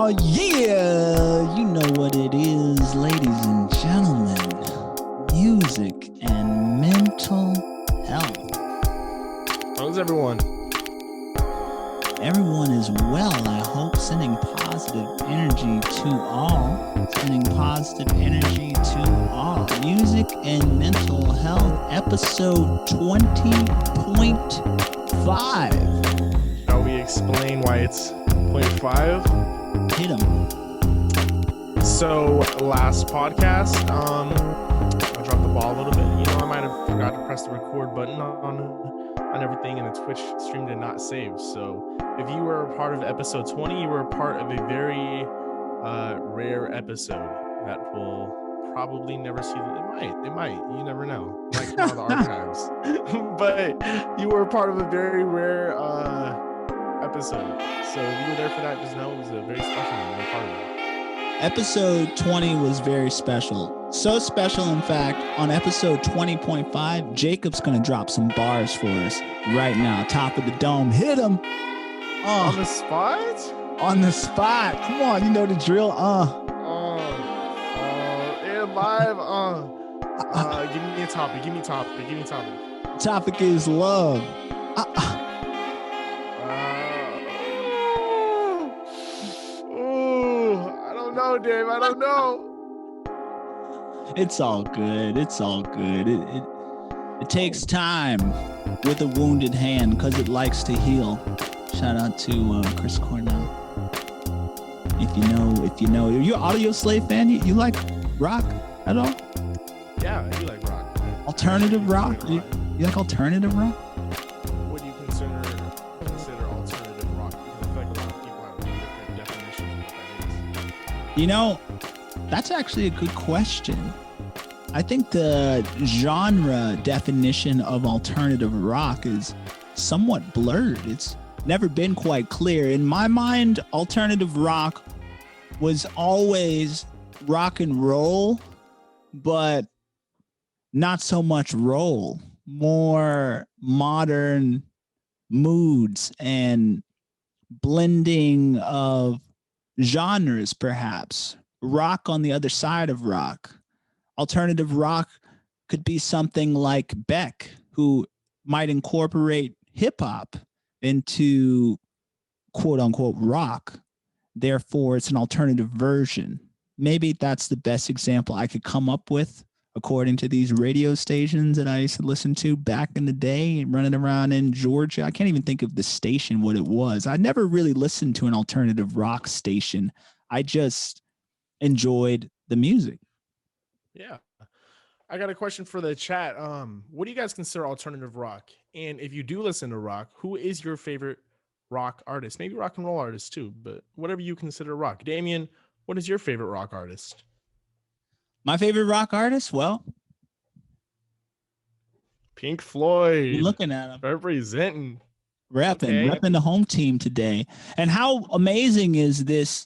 Yeah, you know what it is, ladies and gentlemen. Music and mental health. How's everyone? Everyone is well, I hope, sending positive energy to all. Sending positive energy to all. Music and mental health, episode 20.5. Shall we explain why it's 0.5? Hit 'em. So last podcast, I dropped the ball a little bit. You know, I might have forgot to press the record button on everything, and the Twitch stream did not save. So if you were a part of episode 20, you were a part of a very rare episode that will probably never see it might, you never know. It might come out of the archives. But you were a part of a very rare episode. So if you were there for that, just know it was a very special one. You were part of it. Episode 20 was very special. So special, in fact, on episode 20.5, Jacob's going to drop some bars for us right now. Top of the dome. Hit him. On the spot? On the spot. Come on, you know the drill. And live. Give me a topic. Give me a topic. Topic is love. I don't know, Dave. I don't know. It's all good. It's all good. It takes time with a wounded hand because it likes to heal. Shout out to Chris Cornell. If you know. Are you an Audio Slave fan? You like rock at all? Yeah, I do like rock. Alternative rock? You like alternative rock? What do you consider alternative rock? Because I feel like a lot of people have different definitions of what that is. You know, that's actually a good question. I think the genre definition of alternative rock is somewhat blurred. It's never been quite clear. In my mind, alternative rock was always rock and roll, but not so much roll. More modern moods and blending of genres, perhaps. Rock on the other side of rock. Alternative rock could be something like Beck, who might incorporate hip hop into quote unquote rock. Therefore, it's an alternative version. Maybe that's the best example I could come up with, according to these radio stations that I used to listen to back in the day, running around in Georgia. I can't even think of the station, what it was. I never really listened to an alternative rock station. I just enjoyed the music. Yeah. I got a question for the chat. What do you guys consider alternative rock? And if you do listen to rock, who is your favorite rock artist? Maybe rock and roll artist too, but whatever you consider rock. Damian, what is your favorite rock artist? My favorite rock artist? Well, Pink Floyd. you're looking at him. Representing. Repping the home team today. And how amazing is this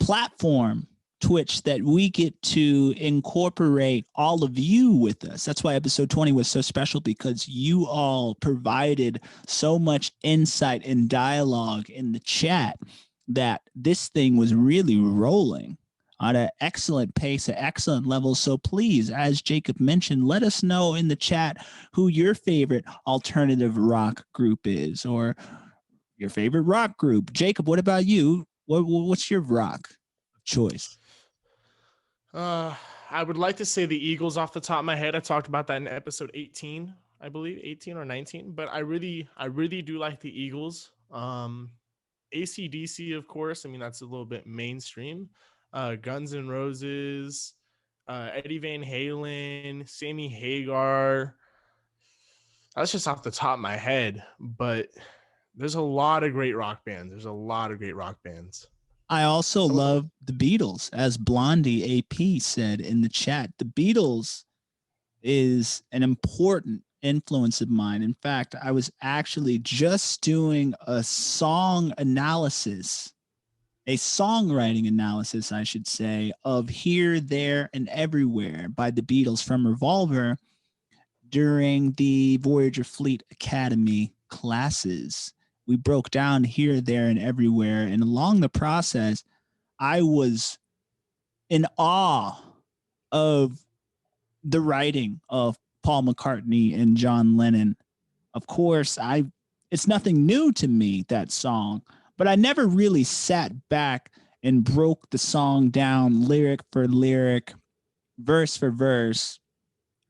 platform, Twitch, that we get to incorporate all of you with us. That's why episode 20 was so special, because you all provided so much insight and dialogue in the chat that this thing was really rolling on an excellent pace, an excellent level. So please, as Jacob mentioned, let us know in the chat who your favorite alternative rock group is, or your favorite rock group. Jacob, what about you? What's your rock choice? I would like to say the Eagles off the top of my head. I talked about that in episode 18, I believe, 18 or 19. But I really do like the Eagles. AC/DC, of course. I mean, that's a little bit mainstream. Guns N' Roses, Eddie Van Halen, Sammy Hagar. That's just off the top of my head. But there's a lot of great rock bands. I also love the Beatles, as Blondie AP said in the chat. The Beatles is an important influence of mine. In fact, I was actually just doing a songwriting analysis, I should say, of Here, There, and Everywhere by the Beatles from Revolver during the Voyager Fleet Academy classes. We broke down Here, There, and Everywhere, and along the process, I was in awe of the writing of Paul McCartney and John Lennon. Of course, it's nothing new to me, that song, but I never really sat back and broke the song down lyric for lyric, verse for verse,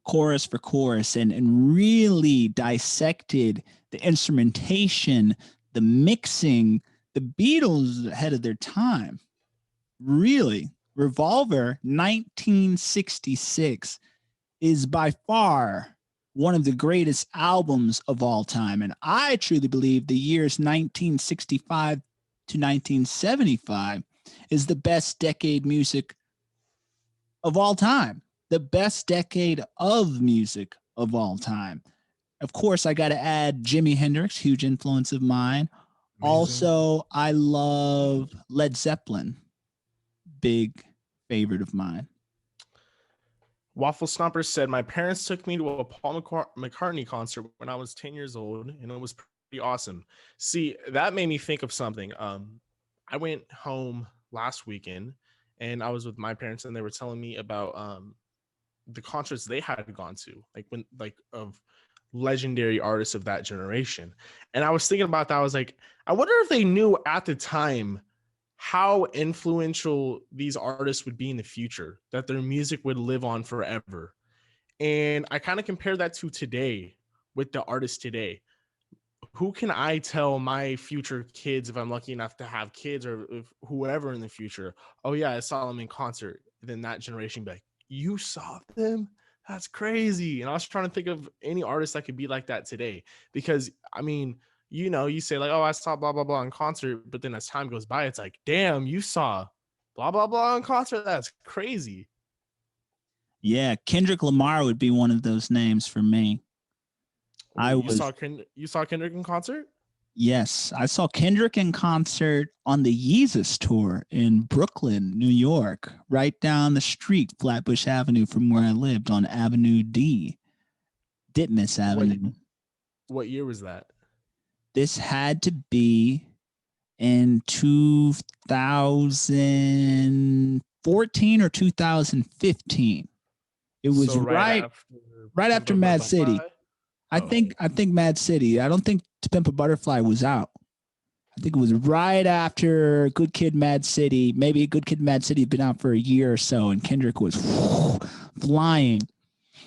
chorus for chorus, and really dissected the instrumentation, the mixing. The Beatles ahead of their time. Really. Revolver 1966 is by far one of the greatest albums of all time. And I truly believe the years 1965 to 1975 is the best decade music of all time, the best decade of music of all time. Of course, I got to add Jimi Hendrix, huge influence of mine. Amazing. Also, I love Led Zeppelin, big favorite of mine. Waffle Stomper said, my parents took me to a Paul McCartney concert when I was 10 years old, and it was pretty awesome. See, that made me think of something. I went home last weekend, and I was with my parents, and they were telling me about the concerts they had gone to, of legendary artists of that generation. And I was thinking about that. I was like, I wonder if they knew at the time how influential these artists would be in the future, that their music would live on forever. And I kind of compare that to today with the artists today. Who can I tell my future kids, if I'm lucky enough to have kids, or if whoever in the future, oh yeah, I saw them in concert, then that generation be like, you saw them? That's crazy. And I was trying to think of any artist that could be like that today, because I mean, you know, you say like, oh, I saw blah, blah, blah in concert, but then as time goes by, it's like, damn, you saw blah, blah, blah in concert. That's crazy. Yeah. Kendrick Lamar would be one of those names for me. You saw Kendrick in concert? Yes. I saw Kendrick in concert on the Yeezus tour in Brooklyn, New York, right down the street, Flatbush Avenue from where I lived on Avenue D, Ditmas Avenue. What year was that? This had to be in 2014 or 2015. It was so right after Mad City. I think Mad City. I don't think To Pimp a Butterfly was out. I think it was right after Good Kid, Mad City. Maybe Good Kid, Mad City had been out for a year or so, and Kendrick was flying.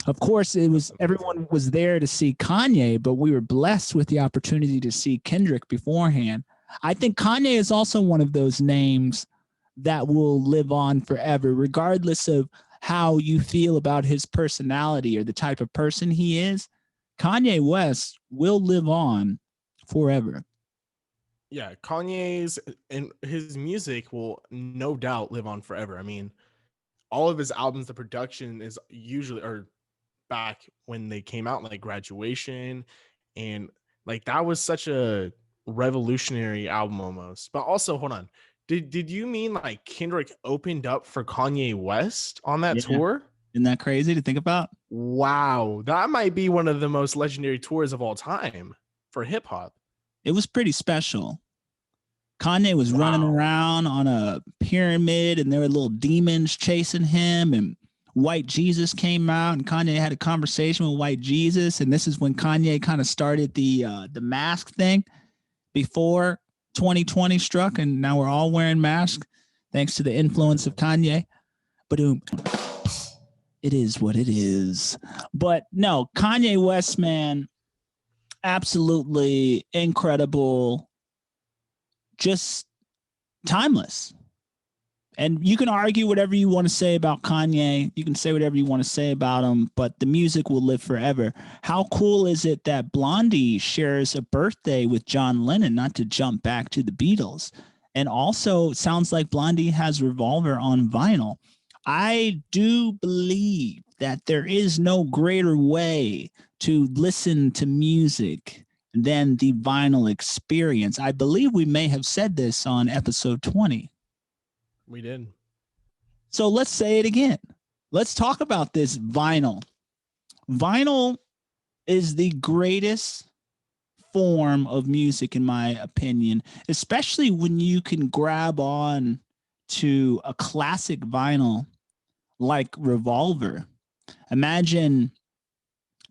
Of course, everyone was there to see Kanye, but we were blessed with the opportunity to see Kendrick beforehand. I think Kanye is also one of those names that will live on forever, regardless of how you feel about his personality or the type of person he is. Kanye West will live on forever. Yeah, Kanye's and his music will no doubt live on forever. I mean, all of his albums, the production is usually, or back when they came out, like Graduation, and like that was such a revolutionary album almost. But also, hold on, did you mean like Kendrick opened up for Kanye West on that tour? Isn't that crazy to think about? Wow, that might be one of the most legendary tours of all time for hip hop. It was pretty special. Kanye was running around on a pyramid, and there were little demons chasing him, and White Jesus came out, and Kanye had a conversation with White Jesus. And this is when Kanye kind of started the mask thing before 2020 struck, and now we're all wearing masks thanks to the influence of Kanye. But it is what it is. But no, Kanye West, man, absolutely incredible, just timeless. And you can argue whatever you want to say about Kanye. You can say whatever you want to say about him, but the music will live forever. How cool is it that Blondie shares a birthday with John Lennon, not to jump back to the Beatles? And also, it sounds like Blondie has Revolver on vinyl. I do believe that there is no greater way to listen to music than the vinyl experience. I believe we may have said this on episode 20. We did. So let's say it again. Let's talk about this vinyl. Vinyl is the greatest form of music, in my opinion, especially when you can grab on to a classic vinyl like Revolver. Imagine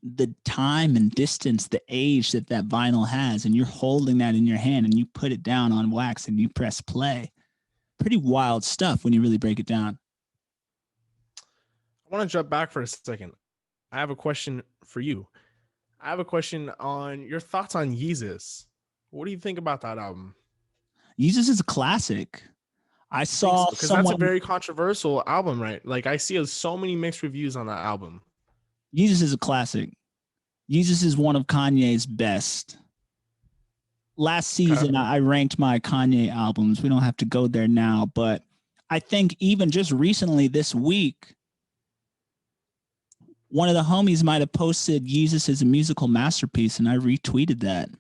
the time and distance, the age that vinyl has, and you're holding that in your hand and you put it down on wax and you press play. Pretty wild stuff when you really break it down. I want to jump back for a second. I have a question for you. I have a question on your thoughts on Yeezus. What do you think about that album? Yeezus is a classic. I saw so? Because that's a very controversial album, right? Like I see so many mixed reviews on that album. Yeezus is a classic. Yeezus is one of Kanye's best. Last season, I ranked my Kanye albums. We don't have to go there now, but I think even just recently this week, one of the homies might have posted Yeezus as a musical masterpiece, and I retweeted that.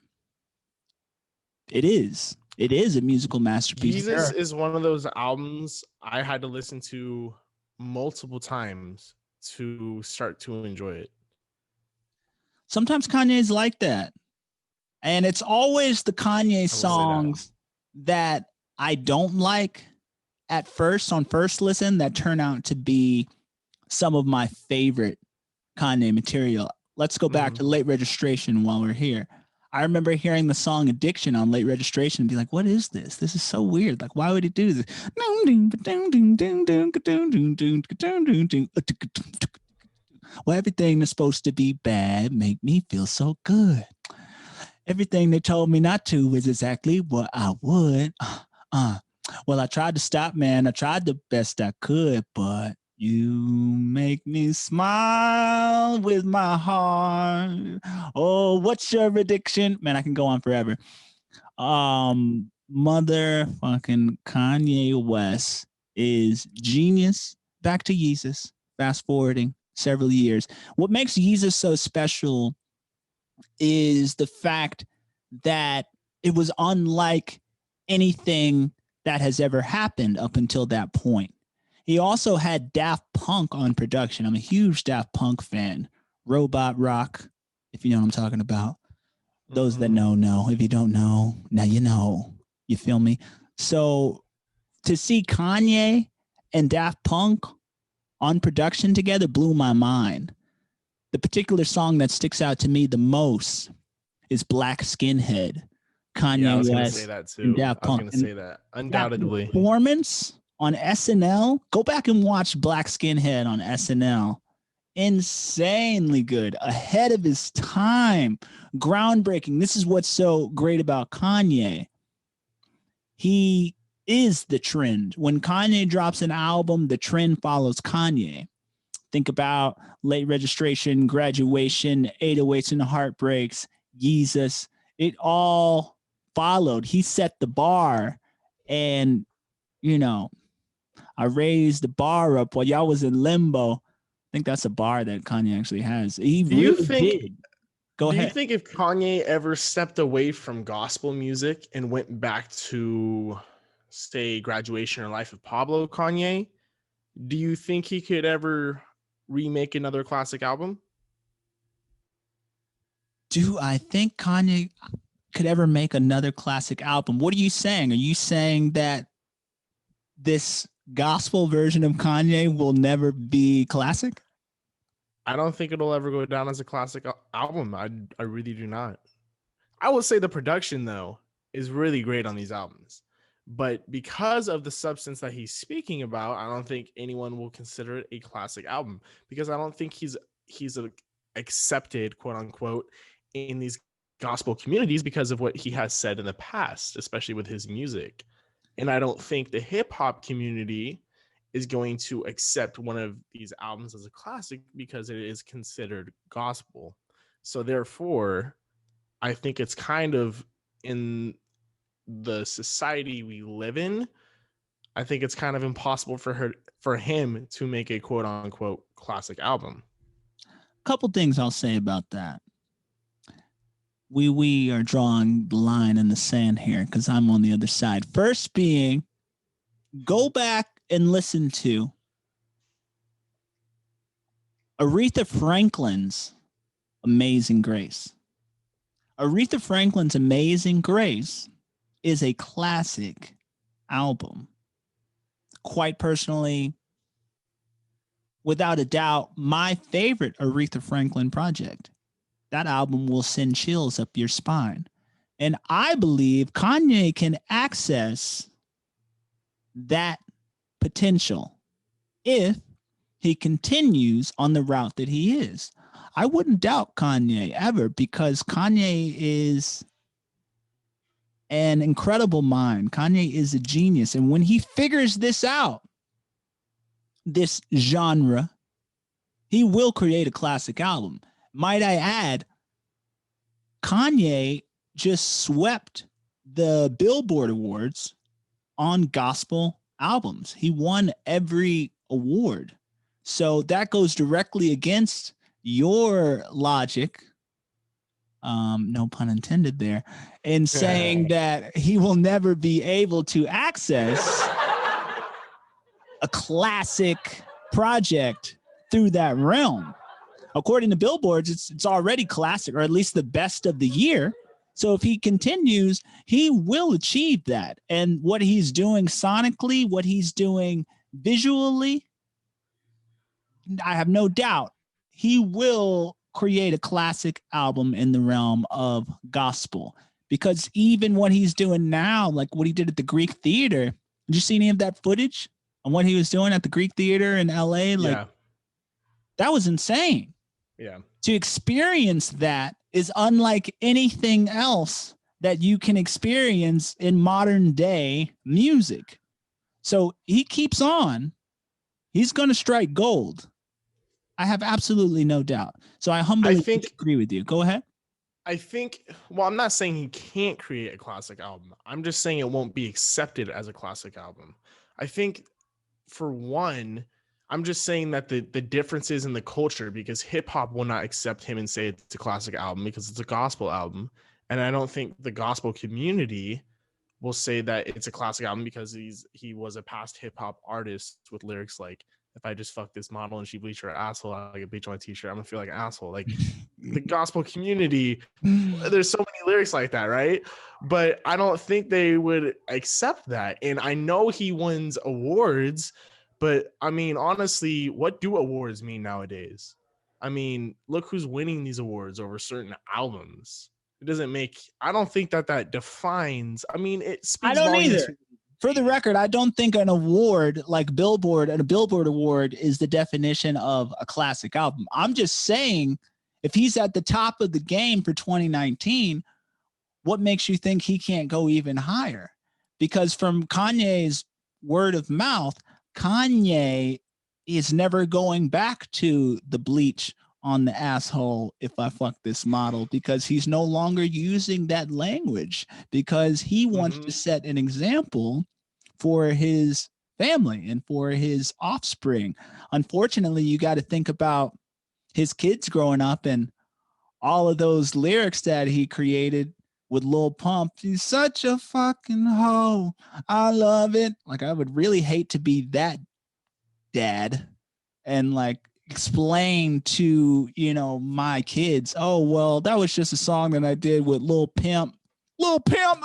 It is. It is a musical masterpiece. Yeezus is one of those albums I had to listen to multiple times to start to enjoy it. Sometimes Kanye's like that. And it's always the Kanye songs that I don't like at first, on first listen, that turn out to be some of my favorite Kanye material. Let's go back to Late Registration while we're here. I remember hearing the song Addiction on Late Registration and be like, what is this? This is so weird. Like, why would he do this? Well, everything that's supposed to be bad make me feel so good. Everything they told me not to is exactly what I would. Well, I tried to stop, man. I tried the best I could, but you make me smile with my heart. Oh, what's your addiction? Man, I can go on forever. Motherfucking Kanye West is genius. Back to Yeezus. Fast forwarding several years. What makes Yeezus so special is the fact that it was unlike anything that has ever happened up until that point. He also had Daft Punk on production. I'm a huge Daft Punk fan. Robot Rock, if you know what I'm talking about. Those that know. If you don't know, now you know. You feel me? So to see Kanye and Daft Punk on production together blew my mind. The particular song that sticks out to me the most is Black Skinhead. Kanye West and Daft Punk. I was going to say that. Undoubtedly. That performance on SNL, go back and watch Black Skinhead on SNL. Insanely good. Ahead of his time. Groundbreaking. This is what's so great about Kanye. He is the trend. When Kanye drops an album, the trend follows Kanye. Think about Late Registration, Graduation, 808s and the Heartbreaks, Yeezus. It all followed. He set the bar, and, you know, I raised the bar up while y'all was in limbo. I think that's a bar that Kanye actually has. He really did. Go ahead. Do you think if Kanye ever stepped away from gospel music and went back to, say, Graduation or Life of Pablo Kanye, do you think he could ever remake another classic album? Do I think Kanye could ever make another classic album? What are you saying? Are you saying that this gospel version of Kanye will never be classic? I don't think it'll ever go down as a classic album. I really do not. I would say the production, though, is really great on these albums. But because of the substance that he's speaking about, I don't think anyone will consider it a classic album, because I don't think he's accepted, quote unquote, in these gospel communities because of what he has said in the past, especially with his music. And I don't think the hip hop community is going to accept one of these albums as a classic because it is considered gospel. So therefore, I think it's kind of, in the society we live in, I think it's kind of impossible for him to make a quote unquote classic album. Couple things I'll say about that. We are drawing the line in the sand here because I'm on the other side. First being, go back and listen to Aretha Franklin's Amazing Grace. Aretha Franklin's Amazing Grace is a classic album. quite personally, without a doubt, my favorite Aretha Franklin project. That album will send chills up your spine. And I believe Kanye can access that potential if he continues on the route that he is. I wouldn't doubt Kanye ever, because Kanye is an incredible mind. Kanye is a genius. And when he figures this out, this genre, he will create a classic album. Might I add, Kanye just swept the Billboard Awards on gospel albums. He won every award. So that goes directly against your logic, no pun intended there, in saying that he will never be able to access a classic project through that realm. According to Billboards, it's already classic, or at least the best of the year. So if he continues, he will achieve that. And what he's doing sonically, what he's doing visually, I have no doubt he will create a classic album in the realm of gospel. Because even what he's doing now, like what he did at the Greek Theater, did you see any of that footage on what he was doing at the Greek Theater in LA? Like, that was insane. Yeah. To experience that is unlike anything else that you can experience in modern day music. So he keeps on. He's going to strike gold. I have absolutely no doubt. So I humbly agree with you. Go ahead. I think, well, I'm not saying he can't create a classic album. I'm just saying it won't be accepted as a classic album. I think, for one, I'm just saying that the differences in the culture, because hip hop will not accept him and say it's a classic album because it's a gospel album. And I don't think the gospel community will say that it's a classic album because he was a past hip hop artist with lyrics like, if I just fuck this model and she bleach her asshole, I'll get bleach on my t-shirt, I'm gonna feel like an asshole. Like, the gospel community, there's so many lyrics like that, right? But I don't think they would accept that. And I know he wins awards, but I mean, honestly, what do awards mean nowadays? I mean, look who's winning these awards over certain albums. It doesn't make, I don't think that defines, I mean, it speaks volumes. For the record, I don't think an award like Billboard and a Billboard Award is the definition of a classic album. I'm just saying, if he's at the top of the game for 2019, what makes you think he can't go even higher? Because from Kanye's word of mouth, Kanye is never going back to the bleach on the asshole if I fuck this model, because he's no longer using that language, because he wants to set an example for his family and for his offspring. Unfortunately, you got to think about his kids growing up and all of those lyrics that he created with Lil Pump. He's such a fucking hoe. I love it. Like, I would really hate to be that dad and like explain to, you know, my kids, oh, well, that was just a song that I did with Lil Pimp. Lil Pimp,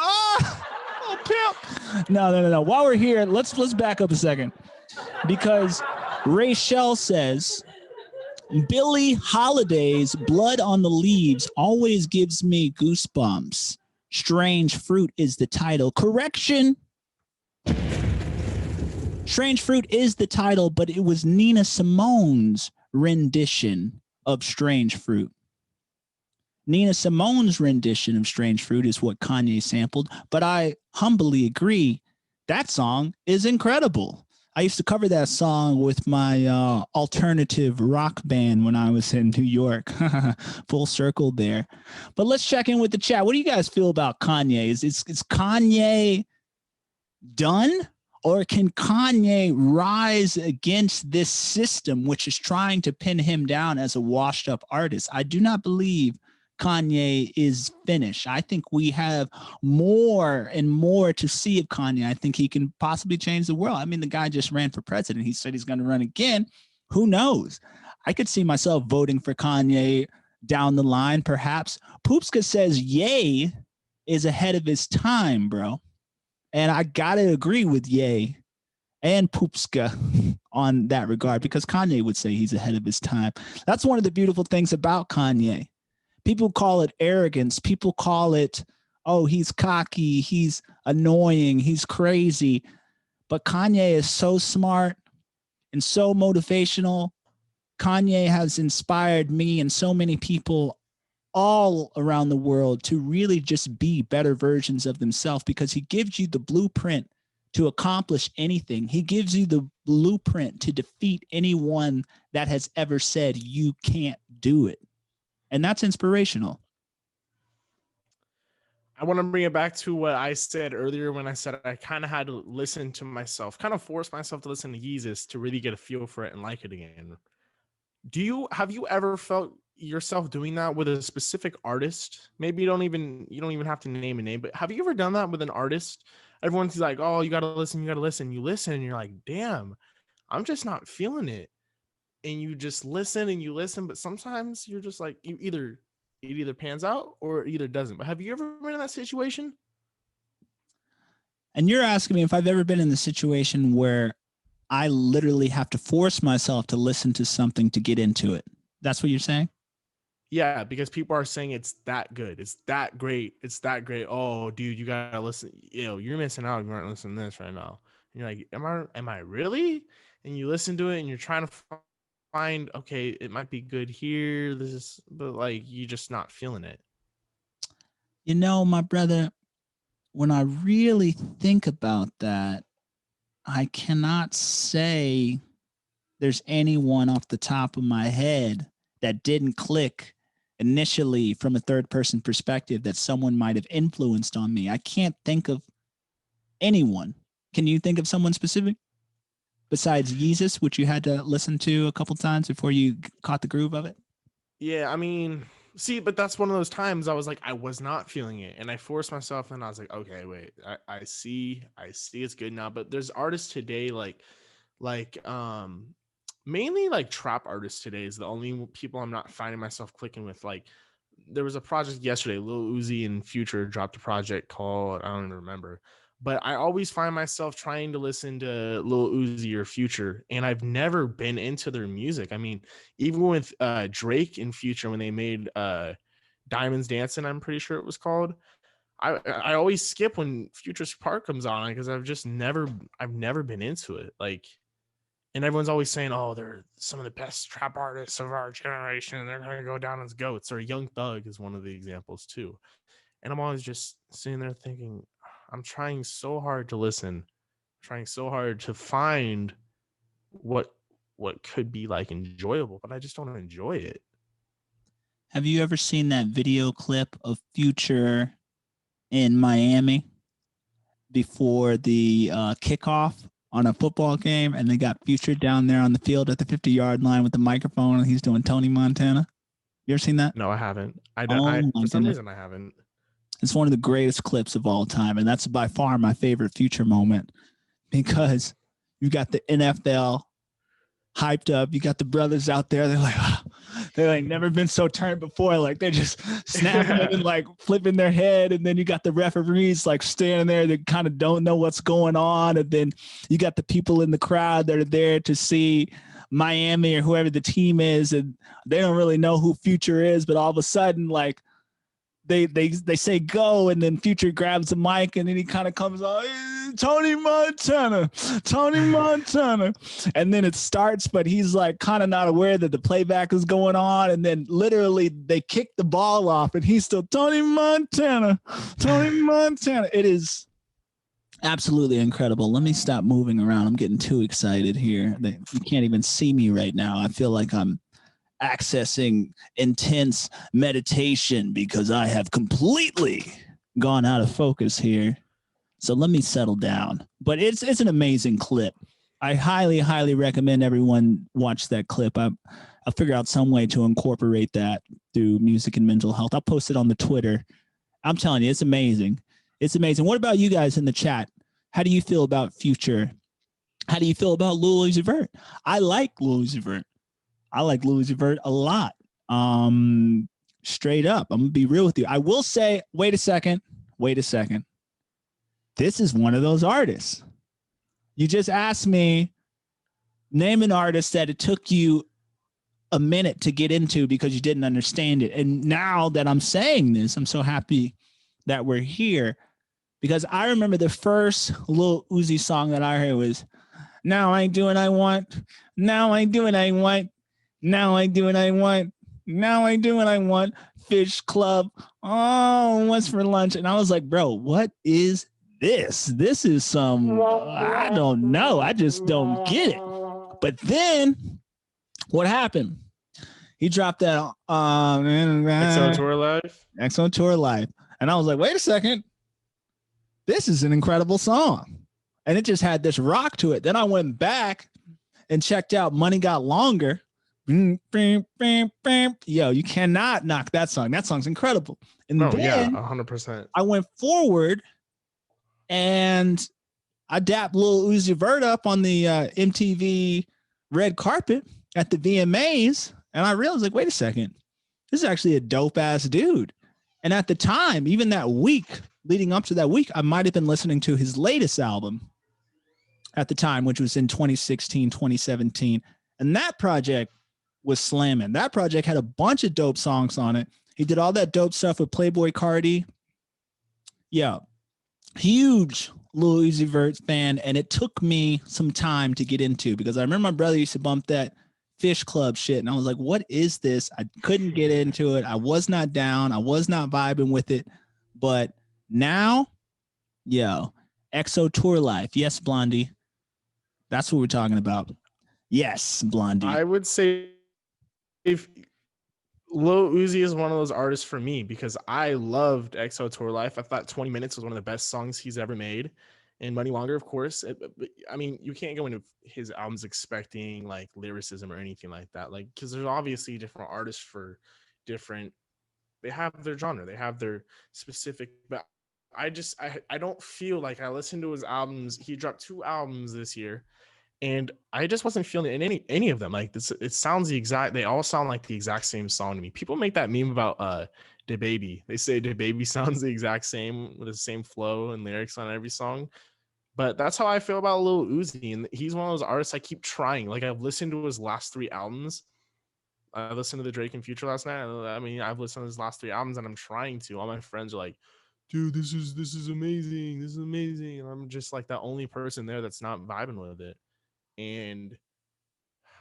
Lil Pimp. No. While we're here, let's back up a second, because Rachel says, Billie Holiday's Blood on the Leaves always gives me goosebumps. Strange Fruit is the title. Correction. Strange Fruit is the title, but it was Nina Simone's rendition of Strange Fruit. Nina Simone's rendition of Strange Fruit is what Kanye sampled, but I humbly agree that song is incredible. I used to cover that song with my alternative rock band when I was in New York. Full circle there. But let's check in with the chat. What do you guys feel about Kanye? Is Kanye done? Or can Kanye rise against this system, which is trying to pin him down as a washed up artist? I do not believe Kanye is finished. I think we have more and more to see of Kanye. I think he can possibly change the world. I mean, the guy just ran for president. He said he's going to run again. Who knows? I could see myself voting for Kanye down the line, perhaps. Poopska says Ye is ahead of his time, bro. And I got to agree with Ye. and Poopska on that regard, because Kanye would say he's ahead of his time. That's one of the beautiful things about Kanye. People call it arrogance. People call it, oh, he's cocky, he's annoying, he's crazy. But Kanye is so smart and so motivational. Kanye has inspired me and so many people all around the world to really just be better versions of themselves, because he gives you the blueprint to accomplish anything. He gives you the blueprint to defeat anyone that has ever said you can't do it. And that's inspirational. I want to bring it back to what I said earlier when I said I kind of had to listen to myself, kind of force myself to listen to Yeezus to really get a feel for it and like it again. Have you ever felt yourself doing that with a specific artist? Maybe you don't even have to name a name, but have you ever done that with an artist? Everyone's like, oh, you gotta listen. You listen and you're like, damn, I'm just not feeling it. And you just listen and you listen, but sometimes you're just like, it either pans out or it either doesn't. But have you ever been in that situation? And you're asking me if I've ever been in the situation where I literally have to force myself to listen to something to get into it. That's what you're saying? Yeah, because people are saying it's that good. It's that great. It's that great. Oh, dude, you gotta listen. You're missing out if you aren't listening to this right now. And you're like, am I really? And you listen to it and you're trying to find, okay, it might be good here. But like, you're just not feeling it. My brother, when I really think about that, I cannot say there's anyone off the top of my head that didn't click initially from a third person perspective that someone might have influenced on me. I can't think of anyone. Can you think of someone specific besides Yeezus, which you had to listen to a couple times before you caught the groove of it? Yeah, I mean, see, but that's one of those times I was like, I was not feeling it. And I forced myself and I was like, okay, wait, I see it's good now. But there's artists today like mainly like trap artists today is the only people I'm not finding myself clicking with. Like there was a project yesterday, Lil Uzi and Future dropped a project called, I don't even remember, but I always find myself trying to listen to Lil Uzi or Future, and I've never been into their music. I mean, even with Drake and Future, when they made Diamonds Dancing, I'm pretty sure it was called, I always skip when Future's part comes on because I've never been into it. Like, and everyone's always saying, oh, they're some of the best trap artists of our generation, and they're gonna go down as goats. Or Young Thug is one of the examples too. And I'm always just sitting there thinking, I'm trying so hard to listen, trying so hard to find what could be like enjoyable, but I just don't enjoy it. Have you ever seen that video clip of Future in Miami before the kickoff on a football game, and they got Future down there on the field at the 50-yard line with the microphone, and he's doing Tony Montana? You ever seen that? No, I haven't. For some reason I haven't. It's one of the greatest clips of all time, and that's by far my favorite Future moment, because you got the NFL hyped up, you got the brothers out there, they're like never been so turned before, like they're just snapping it and like flipping their head, and then you got the referees like standing there that kind of don't know what's going on, and then you got the people in the crowd that are there to see Miami or whoever the team is, and they don't really know who Future is, but all of a sudden like they say go, and then Future grabs the mic, and then he kind of comes on, Tony Montana, and then it starts, but he's like kind of not aware that the playback is going on, and then literally they kick the ball off, and he's still Tony Montana. It is absolutely incredible. Let me stop moving around. I'm getting too excited here. You can't even see me right now. I feel like I'm accessing intense meditation because I have completely gone out of focus here. So let me settle down. But it's an amazing clip. I highly recommend everyone watch that clip. I'll figure out some way to incorporate that through music and mental health. I'll post it on the Twitter. I'm telling you, it's amazing. It's amazing. What about you guys in the chat? How do you feel about Future? How do you feel about Lil Uzi Vert? I like Lil Uzi Vert. I like Lil Uzi Vert a lot. Straight up, I'm gonna be real with you. I will say, wait a second. This is one of those artists You just asked me, name an artist that it took you a minute to get into because you didn't understand it. And now that I'm saying this, I'm so happy that we're here because I remember the first Lil Uzi song that I heard was, now I do what I want. Now I do what I want. Now I do what I want. Now I do what I want. Fish Club. Oh, what's for lunch? And I was like, bro, what is this? This is some, I don't know. I just don't get it. But then what happened? He dropped that XO Tour Life. XO Tour Life. And I was like, wait a second. This is an incredible song. And it just had this rock to it. Then I went back and checked out Money Got Longer. Yo, you cannot knock that song. That song's incredible. And Oh, then yeah, 100%. I went forward and I dapped Lil Uzi Vert up on the MTV red carpet at the VMAs. And I realized, like, wait a second, this is actually a dope ass dude. And at the time, even that week leading up to that week, I might have been listening to his latest album at the time, which was in 2016, 2017. And that project was slamming. That project had a bunch of dope songs on it. He did all that dope stuff with Playboy Cardi. Yeah. Huge Lil Uzi Vert fan. And it took me some time to get into because I remember my brother used to bump that Fish Club shit. And I was like, what is this? I couldn't get into it. I was not down. I was not vibing with it. But now, yo, XO Tour Life. Yes, Blondie. That's what we're talking about. Yes, Blondie. I would say if Lil Uzi is one of those artists for me because I loved XO Tour Life. I thought 20 Minutes was one of the best songs he's ever made. And Money Longer, of course. I mean, you can't go into his albums expecting like lyricism or anything like that. Like, because there's obviously different artists for different, they have their genre, they have their specific, but I don't feel like I listened to his albums. He dropped 2 albums this year. And I just wasn't feeling it in any of them. Like this, it sounds they all sound like the exact same song to me. People make that meme about Da Baby. They say Da Baby sounds the exact same with the same flow and lyrics on every song. But that's how I feel about Lil Uzi. And he's one of those artists I keep trying. Like I've listened to his last 3 albums. I listened to the Drake and Future last night. I mean, I've listened to his last 3 albums and I'm trying to. All my friends are like, dude, this is amazing. This is amazing. And I'm just like the only person there that's not vibing with it. And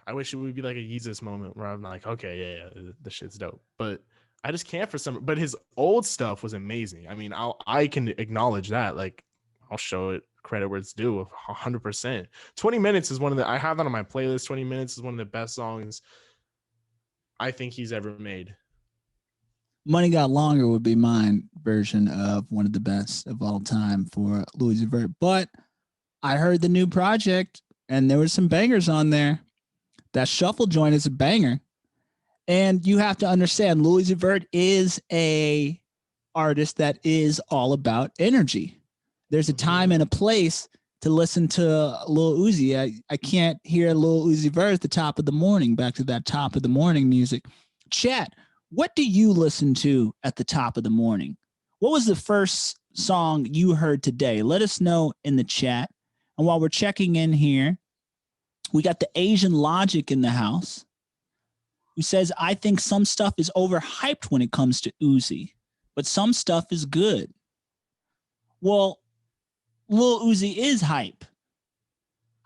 I wish it would be like a Yeezus moment where I'm like, okay, yeah, the shit's dope. But I just can't for some. But his old stuff was amazing. I mean, I can acknowledge that. Like, I'll show it credit where it's due, 100%. 20 Minutes is one of the, I have that on my playlist. 20 Minutes is one of the best songs I think he's ever made. Money Got Longer would be my version of one of the best of all time for Lil Uzi Vert. But I heard the new project. And there were some bangers on there. That shuffle joint is a banger. And you have to understand, Lil Uzi Vert is a artist that is all about energy. There's a time and a place to listen to Lil Uzi. I can't hear Lil Uzi Vert at the top of the morning. Back to that top of the morning music. Chat, what do you listen to at the top of the morning? What was the first song you heard today? Let us know in the chat. And while we're checking in here, we got the Asian Logic in the house who says, I think some stuff is overhyped when it comes to Uzi, but some stuff is good. Well, Lil Uzi is hype.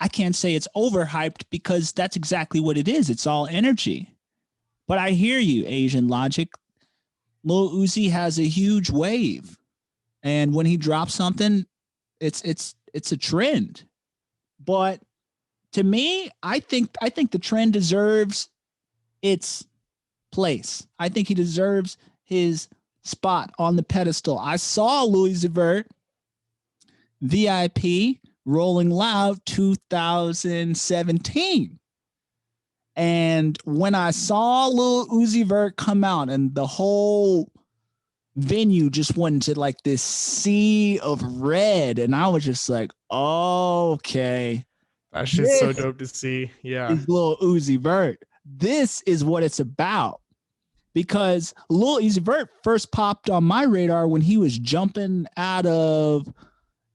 I can't say it's overhyped because that's exactly what it is. It's all energy. But I hear you, Asian Logic. Lil Uzi has a huge wave. And when he drops something, it's a trend. But to me, I think the trend deserves its place. I think he deserves his spot on the pedestal. I saw Lil Uzi Vert VIP Rolling Loud 2017. And when I saw Lil Uzi Vert come out and the whole venue just went into like this sea of red, and I was just like, oh, okay. That shit's so dope to see. Yeah. Is Lil Uzi Vert. This is what it's about. Because Lil Uzi Vert first popped on my radar when he was jumping out of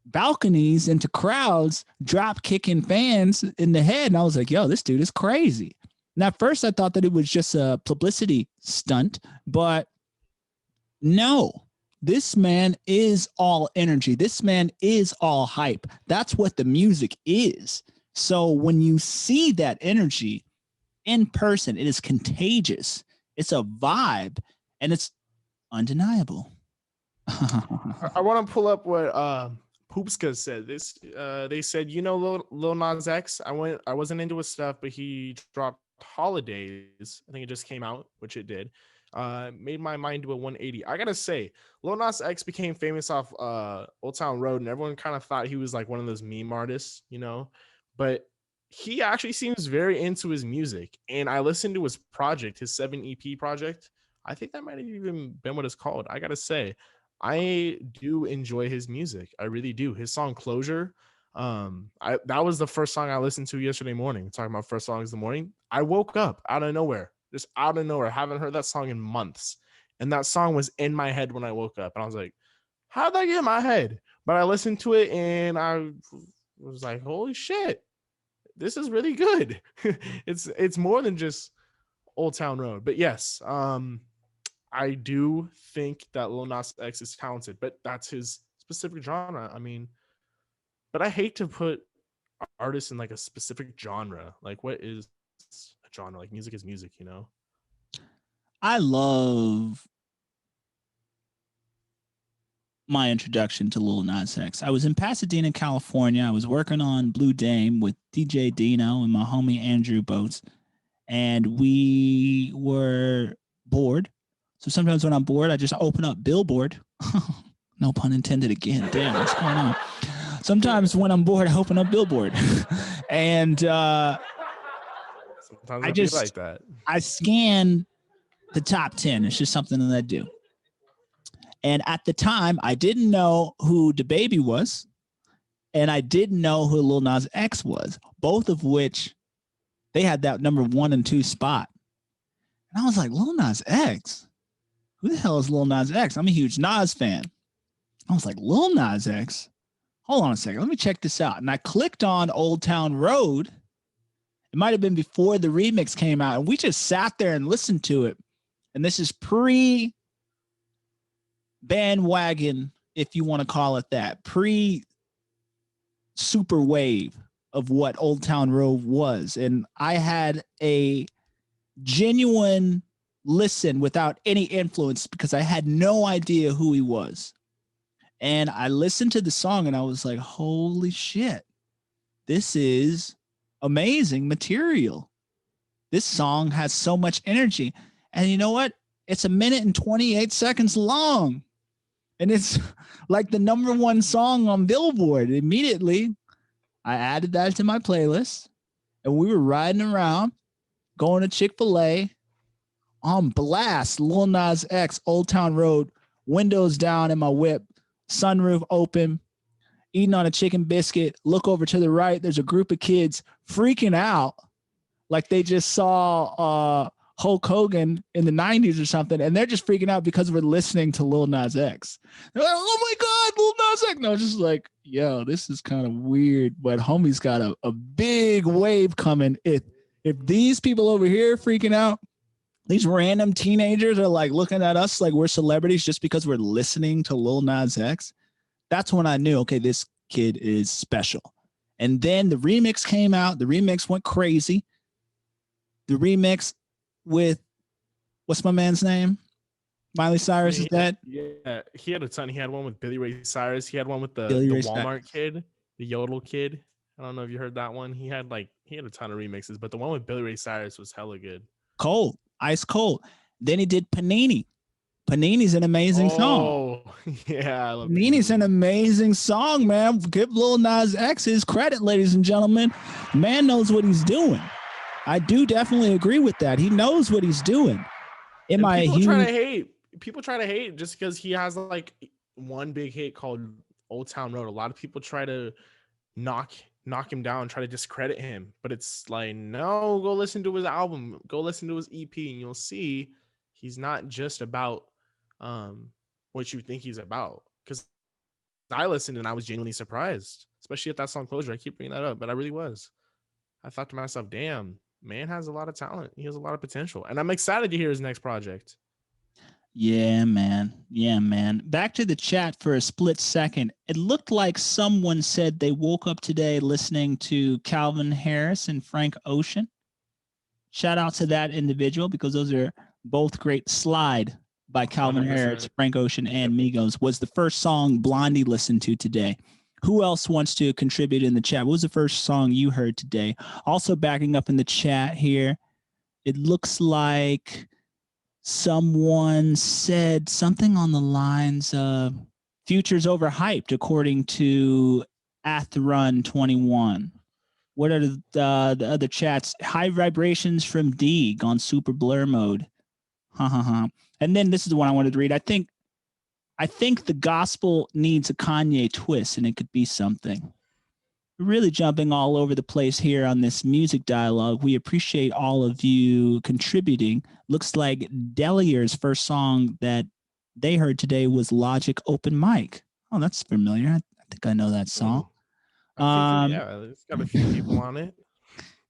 balconies into crowds, drop kicking fans in the head. And I was like, yo, this dude is crazy. And at first I thought that it was just a publicity stunt, but no, this man is all energy. This man is all hype. That's what the music is. So when you see that energy in person, it is contagious. It's a vibe and it's undeniable. I want to pull up what Poopska said. This they said, Lil Nas X. I wasn't into his stuff, but he dropped Holidays. I think it just came out, which it did. Made my mind do a 180. I gotta say, Lil Nas X became famous off Old Town Road, and everyone kind of thought he was like one of those meme artists, but he actually seems very into his music. And I listened to his project, his 7 EP project. I think that might have even been what it's called. I gotta say, I do enjoy his music. I really do. His song Closure. That was the first song I listened to yesterday morning. Talking about first songs in the morning. I woke up out of nowhere, just out of nowhere. Haven't heard that song in months. And that song was in my head when I woke up. And I was like, how'd that get in my head? But I listened to it and I was like, holy shit, this is really good. It's more than just Old Town Road. But yes, I do think that Lil Nas X is talented, but that's his specific genre. I mean, but I hate to put artists in like a specific genre. Like, what is a genre? Like, music is music, I love my introduction to Lil Nas X. I was in Pasadena, California. I was working on Blue Dame with DJ Dino and my homie Andrew Boats, and we were bored. So sometimes when I'm bored, I just open up Billboard. No pun intended again. Damn, what's going on? Sometimes when I'm bored, I open up Billboard. And sometimes I just like that. I scan the top 10. It's just something that I do. And at the time, I didn't know who DaBaby was, and I didn't know who Lil Nas X was, both of which they had that number 1 and 2 spot. And I was like, Lil Nas X? Who the hell is Lil Nas X? I'm a huge Nas fan. I was like, Lil Nas X? Hold on a second. Let me check this out. And I clicked on Old Town Road. It might have been before the remix came out. And we just sat there and listened to it. And this is pre-bandwagon, if you want to call it that. Pre-super wave of what Old Town Road was. And I had a genuine listen without any influence because I had no idea who he was. And I listened to the song and I was like, holy shit, this is amazing material. This song has so much energy. And you know what? It's 1 minute and 28 seconds long. And it's like the number 1 song on Billboard. Immediately, I added that to my playlist and we were riding around, going to Chick-fil-A, on blast, Lil Nas X, Old Town Road, windows down in my whip, sunroof open, eating on a chicken biscuit, look over to the right, there's a group of kids freaking out like they just saw Hulk Hogan in the 90s or something, and they're just freaking out because we're listening to Lil Nas X. They're like, oh my God, Lil Nas X. No, just like, yo, this is kind of weird, but homie's got a big wave coming. If these people over here are freaking out, these random teenagers are like looking at us like we're celebrities just because we're listening to Lil Nas X. That's when I knew, okay, this kid is special. And then the remix came out. The remix went crazy. The remix with, what's my man's name? Miley Cyrus is dead. Yeah, he had a ton. He had one with Billy Ray Cyrus. He had one with the Walmart kid, the Yodel kid. I don't know if you heard that one. He had a ton of remixes, but the one with Billy Ray Cyrus was hella good. Cold. Ice cold. Then he did Panini. Panini's an amazing song. Oh, yeah. I love Panini's an amazing song, man. Give Lil Nas X his credit, ladies and gentlemen. Man knows what he's doing. I do definitely agree with that. He knows what he's doing. People try to hate just because he has like one big hit called Old Town Road. A lot of people try to knock him down, try to discredit him, but it's like, no, go listen to his album, go listen to his EP, and you'll see he's not just about what you think he's about. Because I listened and I was genuinely surprised, especially at that song Closure. I keep bringing that up, but I really was. I thought to myself, damn, man has a lot of talent. He has a lot of potential. And I'm excited to hear his next project. Yeah, man. Yeah, man. Back to the chat for a split second. It looked like someone said they woke up today listening to Calvin Harris and Frank Ocean. Shout out to that individual because those are both great. Slide by Calvin 100%. Harris, Frank Ocean, and Migos was the first song Blondie listened to today. Who else wants to contribute in the chat? What was the first song you heard today? Also backing up in the chat here, it looks like someone said something on the lines of Future's overhyped, according to Athrun21. What are the other chats? High vibrations from Deeg on super blur mode. And then this is the one I wanted to read. I think the gospel needs a Kanye twist, and it could be something. Really jumping all over the place here on this music dialogue. We appreciate all of you contributing. Looks like Delier's first song that they heard today was Logic Open Mic. Oh, that's familiar. I think I know that song. Yeah, it's got a few people on it.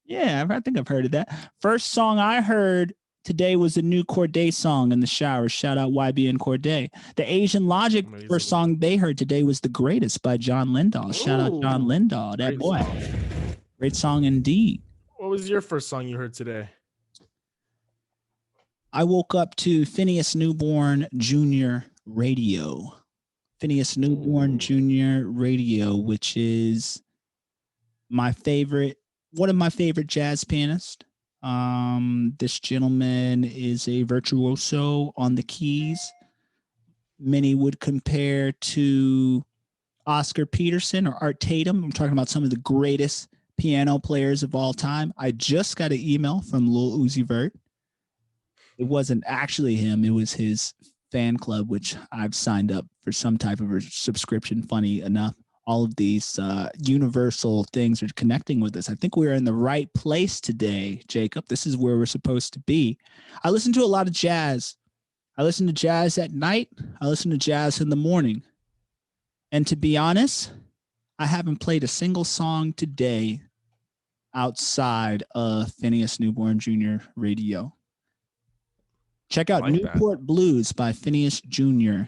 Yeah, I think I've heard of that. First song I heard today was a new Corday song in the shower. Shout out YB and Corday. The Asian Logic Amazing. first song they heard today was The Greatest by John Lindahl. Shout out John Lindahl, that boy. Song. Great song indeed. What was your first song you heard today? I woke up to Phineas Newborn Jr. Radio. Phineas Newborn Jr. Radio, which is my favorite, one of my favorite jazz pianists. This gentleman is a virtuoso on the keys. Many would compare to Oscar Peterson or Art Tatum. I'm talking about some of the greatest piano players of all time. I just got an email from Lil Uzi Vert. It wasn't actually him. It was his fan club, which I've signed up for some type of a subscription. Funny enough, all of these universal things are connecting with us. I think we're in the right place today, Jacob. This is where we're supposed to be. I listen to a lot of jazz. I listen to jazz at night. I listen to jazz in the morning. And to be honest, I haven't played a single song today outside of Phineas Newborn Jr. Radio. Check out Newport Blues by Phineas Jr.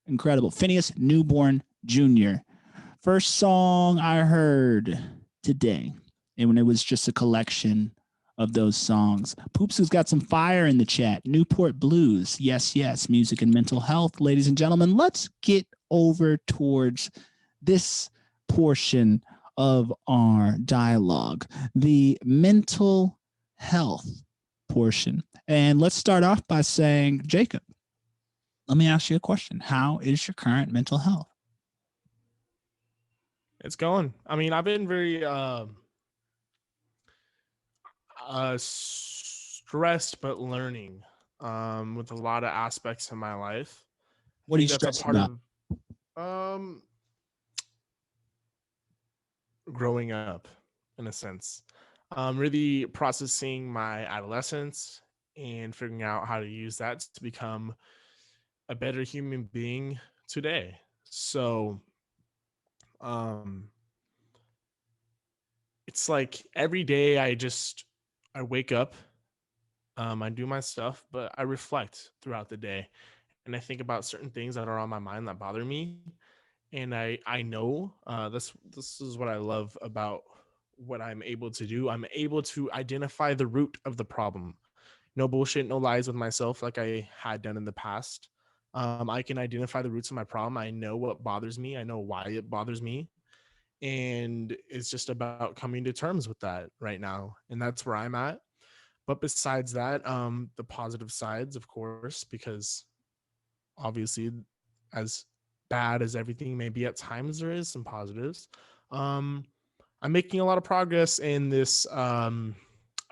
Incredible. Phineas Newborn Jr. First song I heard today, and when it was just a collection of those songs. Poops has got some fire in the chat. Newport Blues. Yes, yes. Music and mental health. Ladies and gentlemen, let's get over towards this portion of our dialogue, the mental health portion. And let's start off by saying, Jacob, let me ask you a question. How is your current mental health? It's going. I mean, I've been very stressed, but learning with a lot of aspects of my life. What are you stressed about? Growing up, in a sense. Really processing my adolescence and figuring out how to use that to become a better human being today. So it's like every day I wake up, I do my stuff, but I reflect throughout the day, and I think about certain things that are on my mind that bother me. And I know this is what I love about what I'm able to do. I'm able to identify the root of the problem. No bullshit, no lies with myself like I had done in the past. I can identify the roots of my problem. I know what bothers me. I know why it bothers me. And it's just about coming to terms with that right now. And that's where I'm at. But besides that, the positive sides, of course, because obviously as bad as everything may be at times, there is some positives. I'm making a lot of progress in this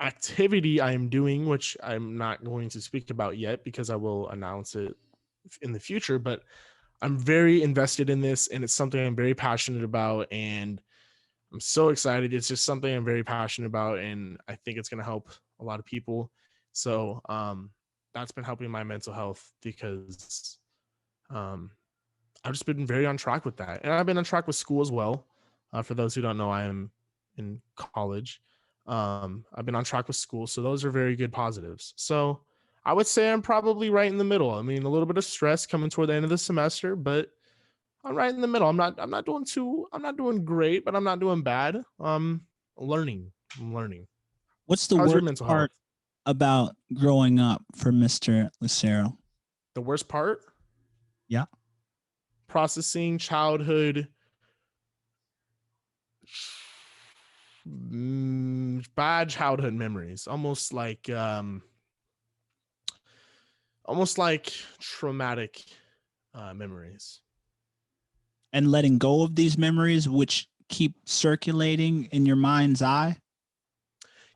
activity I'm doing, which I'm not going to speak about yet because I will announce it in the future, but I'm very invested in this, and it's something I'm very passionate about, and I'm so excited. It's just something I'm very passionate about, and I think it's going to help a lot of people. So that's been helping my mental health because I've just been very on track with that. And I've been on track with school as well. For those who don't know, I am in college. I've been on track with school. So those are very good positives. So I would say I'm probably right in the middle. I mean, a little bit of stress coming toward the end of the semester, but I'm right in the middle. I'm not doing great, but I'm not doing bad. Learning. I'm learning. What's the How's your worst mental health? part about growing up for Mr. Lucero? The worst part? Yeah. Processing childhood bad childhood memories. Almost like traumatic memories. And letting go of these memories, which keep circulating in your mind's eye.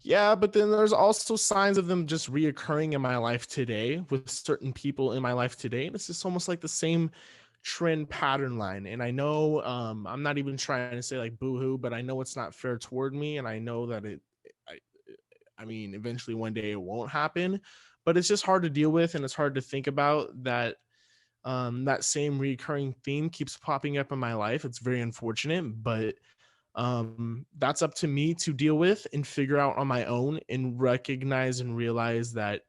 Yeah, but then there's also signs of them just reoccurring in my life today with certain people in my life today. And it's just almost like the same trend pattern line. And I know I'm not even trying to say like boo-hoo, but I know it's not fair toward me. And I know that I mean, eventually one day it won't happen, but it's just hard to deal with. And it's hard to think about that that same recurring theme keeps popping up in my life. It's very unfortunate, but that's up to me to deal with and figure out on my own and recognize and realize that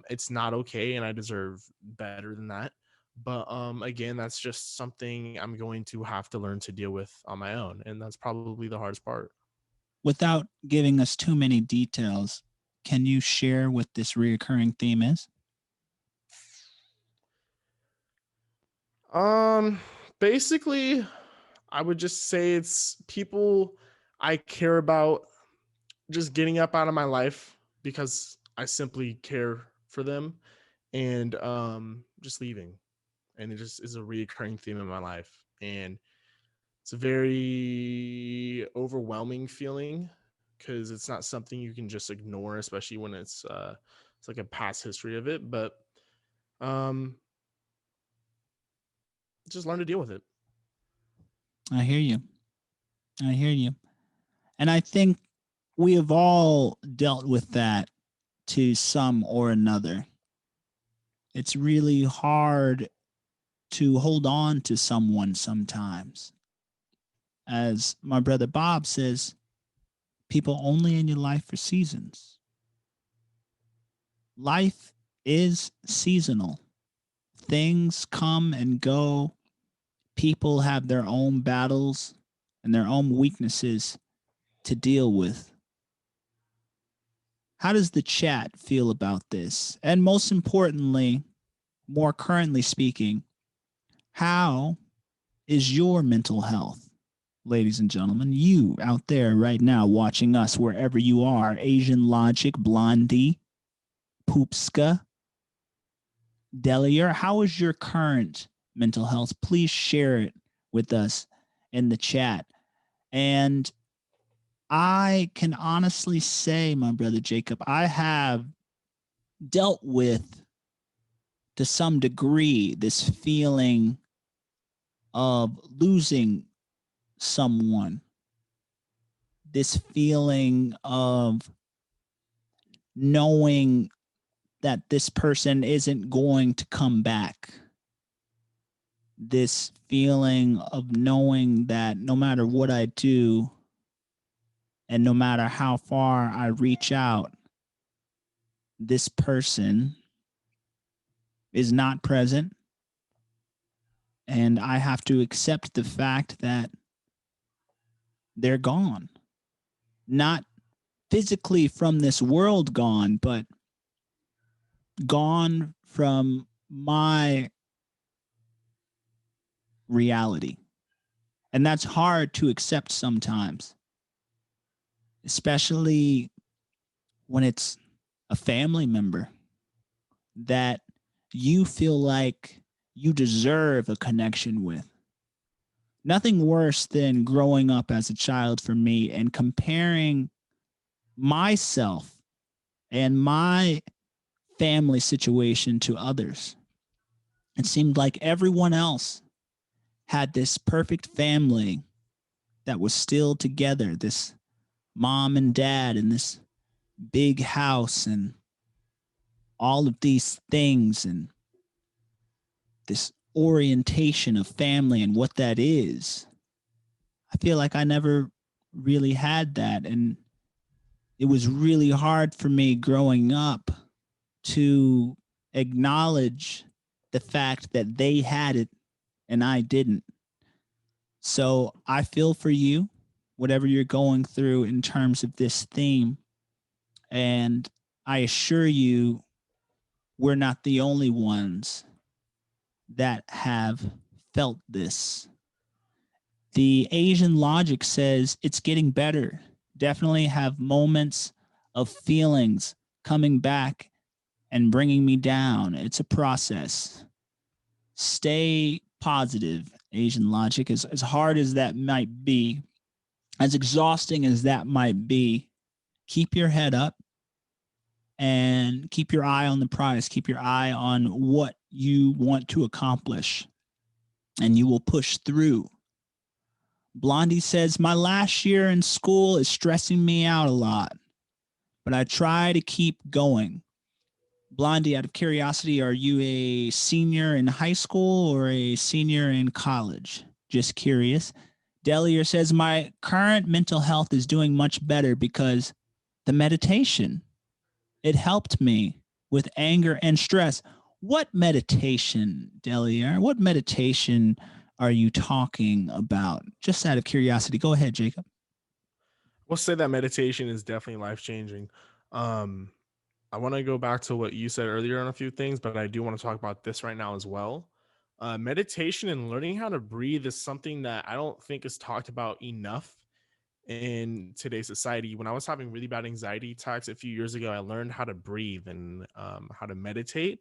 it's not okay and I deserve better than that. But again, that's just something I'm going to have to learn to deal with on my own, and that's probably the hardest part. Without giving us too many details, can you share what this reoccurring theme is? Um, Basically, I would just say it's people I care about just getting up out of my life because I simply care for them, and just leaving. And it just is a recurring theme in my life. And it's a very overwhelming feeling because it's not something you can just ignore, especially when it's like a past history of it. But um just learn to deal with it. I hear you. I hear you. And I think we have all dealt with that to some or another. It's really hard to hold on to someone sometimes. As my brother Bob says, people only in your life for seasons. Life is seasonal. Things come and go. People have their own battles and their own weaknesses to deal with. How does the chat feel about this? And most importantly, more currently speaking, how is your mental health? Ladies and gentlemen, you out there right now watching us wherever you are, Asian Logic, Blondie, Poopska, Delier, how is your current mental health? Please share it with us in the chat. And I can honestly say, my brother Jacob, I have dealt with, to some degree, this feeling of losing someone, this feeling of knowing that this person isn't going to come back, this feeling of knowing that no matter what I do and no matter how far I reach out, this person is not present. And I have to accept the fact that they're gone. Not physically from this world gone, but gone from my reality. And that's hard to accept sometimes, especially when it's a family member that you feel like you deserve a connection with. Nothing worse than growing up as a child for me and comparing myself and my family situation to others. It seemed like everyone else had this perfect family that was still together, this mom and dad in this big house and all of these things and this orientation of family and what that is. I feel like I never really had that. And it was really hard for me growing up to acknowledge the fact that they had it and I didn't. So I feel for you, whatever you're going through in terms of this theme. And I assure you, we're not the only ones that have felt this. The Asian logic says it's getting better. Definitely have moments of feelings coming back and bringing me down. It's a process. Stay positive, Asian logic. As hard as that might be, as exhausting as that might be, keep your head up and keep your eye on the prize. Keep your eye on what you want to accomplish, and you will push through. Blondie says, my last year in school is stressing me out a lot, but I try to keep going. Blondie, out of curiosity, are you a senior in high school or a senior in college? Just curious. Delier says, my current mental health is doing much better because the meditation, it helped me with anger and stress. What meditation, Delier? What meditation are you talking about? Just out of curiosity. Go ahead, Jacob. We'll say that meditation is definitely life changing. I want to go back to what you said earlier on a few things, but I do want to talk about this right now as well. Meditation and learning how to breathe is something that I don't think is talked about enough in today's society. When I was having really bad anxiety attacks a few years ago, I learned how to breathe and how to meditate,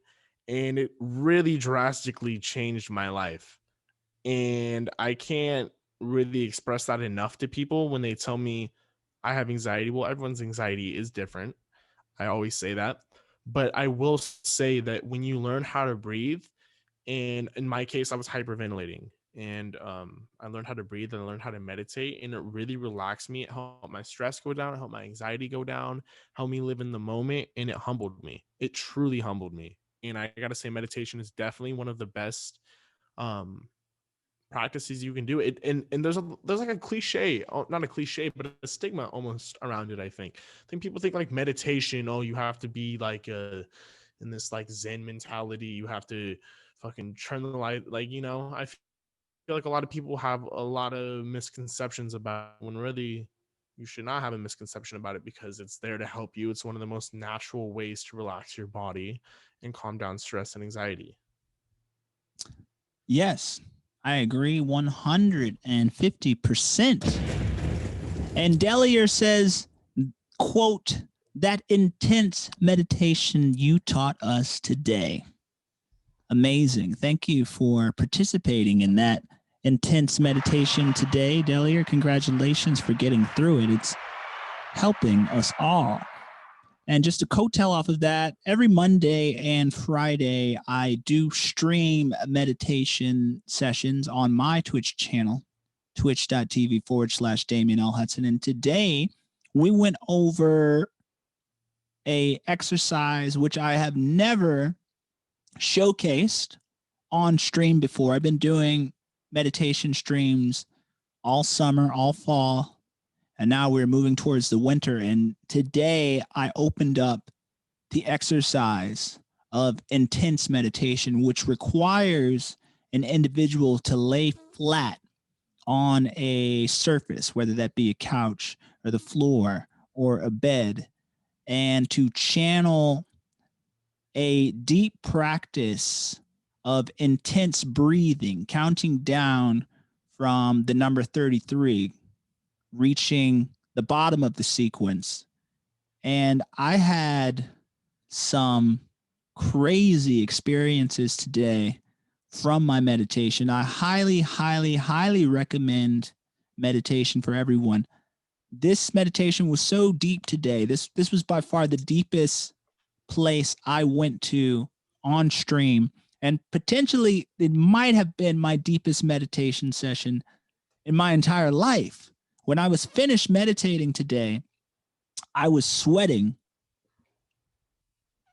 and it really drastically changed my life. And I can't really express that enough to people when they tell me I have anxiety. Well, everyone's anxiety is different. I always say that. But I will say that when you learn how to breathe, and in my case, I was hyperventilating, and I learned how to breathe and I learned how to meditate, and it really relaxed me. It helped my stress go down, it helped my anxiety go down, helped me live in the moment, and it humbled me. It truly humbled me. And I got to say, meditation is definitely one of the best um, practices you can do it. And there's like a cliche, not a cliche, but a stigma almost around it. I think people think like meditation, oh, you have to be like in this like Zen mentality, you have to fucking turn the light, like, I feel like a lot of people have a lot of misconceptions about it, when really you should not have a misconception about it, because it's there to help you. It's one of the most natural ways to relax your body and calm down stress and anxiety. Yes, I agree 150%. And Delier says, quote, that intense meditation you taught us today. Amazing. Thank you for participating in that intense meditation today, Delier. Congratulations for getting through it. It's helping us all. And just to coattail off of that, every Monday and Friday, I do stream meditation sessions on my Twitch channel, twitch.tv/Damian L. Hudson. And today we went over a exercise which I have never showcased on stream before. I've been doing meditation streams all summer, all fall, and now we're moving towards the winter. And today I opened up the exercise of intense meditation, which requires an individual to lay flat on a surface, whether that be a couch or the floor or a bed, and to channel a deep practice of intense breathing, counting down from the number 33, reaching the bottom of the sequence. And I had some crazy experiences today from my meditation. I highly, highly, highly recommend meditation for everyone. This meditation was so deep today. This was by far the deepest place I went to on stream, and potentially it might have been my deepest meditation session in my entire life. When I was finished meditating today, I was sweating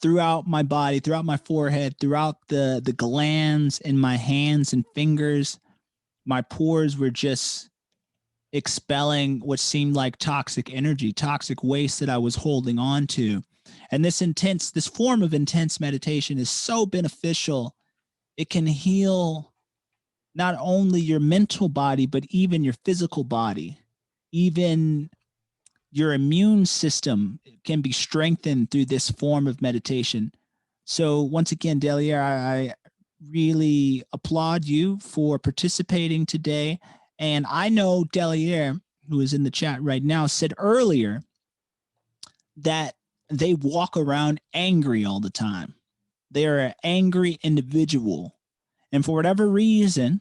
throughout my body, throughout my forehead, throughout the glands in my hands and fingers. My pores were just expelling what seemed like toxic energy, toxic waste that I was holding on to. And this form of intense meditation is so beneficial. It can heal not only your mental body, but even your physical body. Even your immune system can be strengthened through this form of meditation. So once again, Delier, I really applaud you for participating today. And I know Delier, who is in the chat right now, said earlier that they walk around angry all the time. They are an angry individual. And for whatever reason,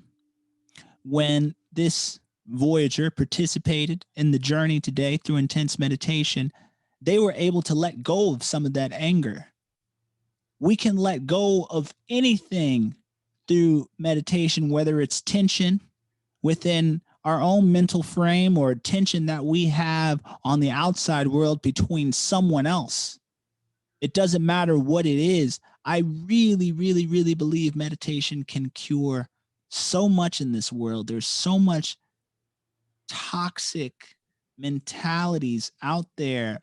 when this Voyager participated in the journey today through intense meditation, they were able to let go of some of that anger. We can let go of anything through meditation, whether it's tension within our own mental frame or tension that we have on the outside world between someone else. It doesn't matter what it is. I really, really, really believe meditation can cure so much in this world. There's so much toxic mentalities out there,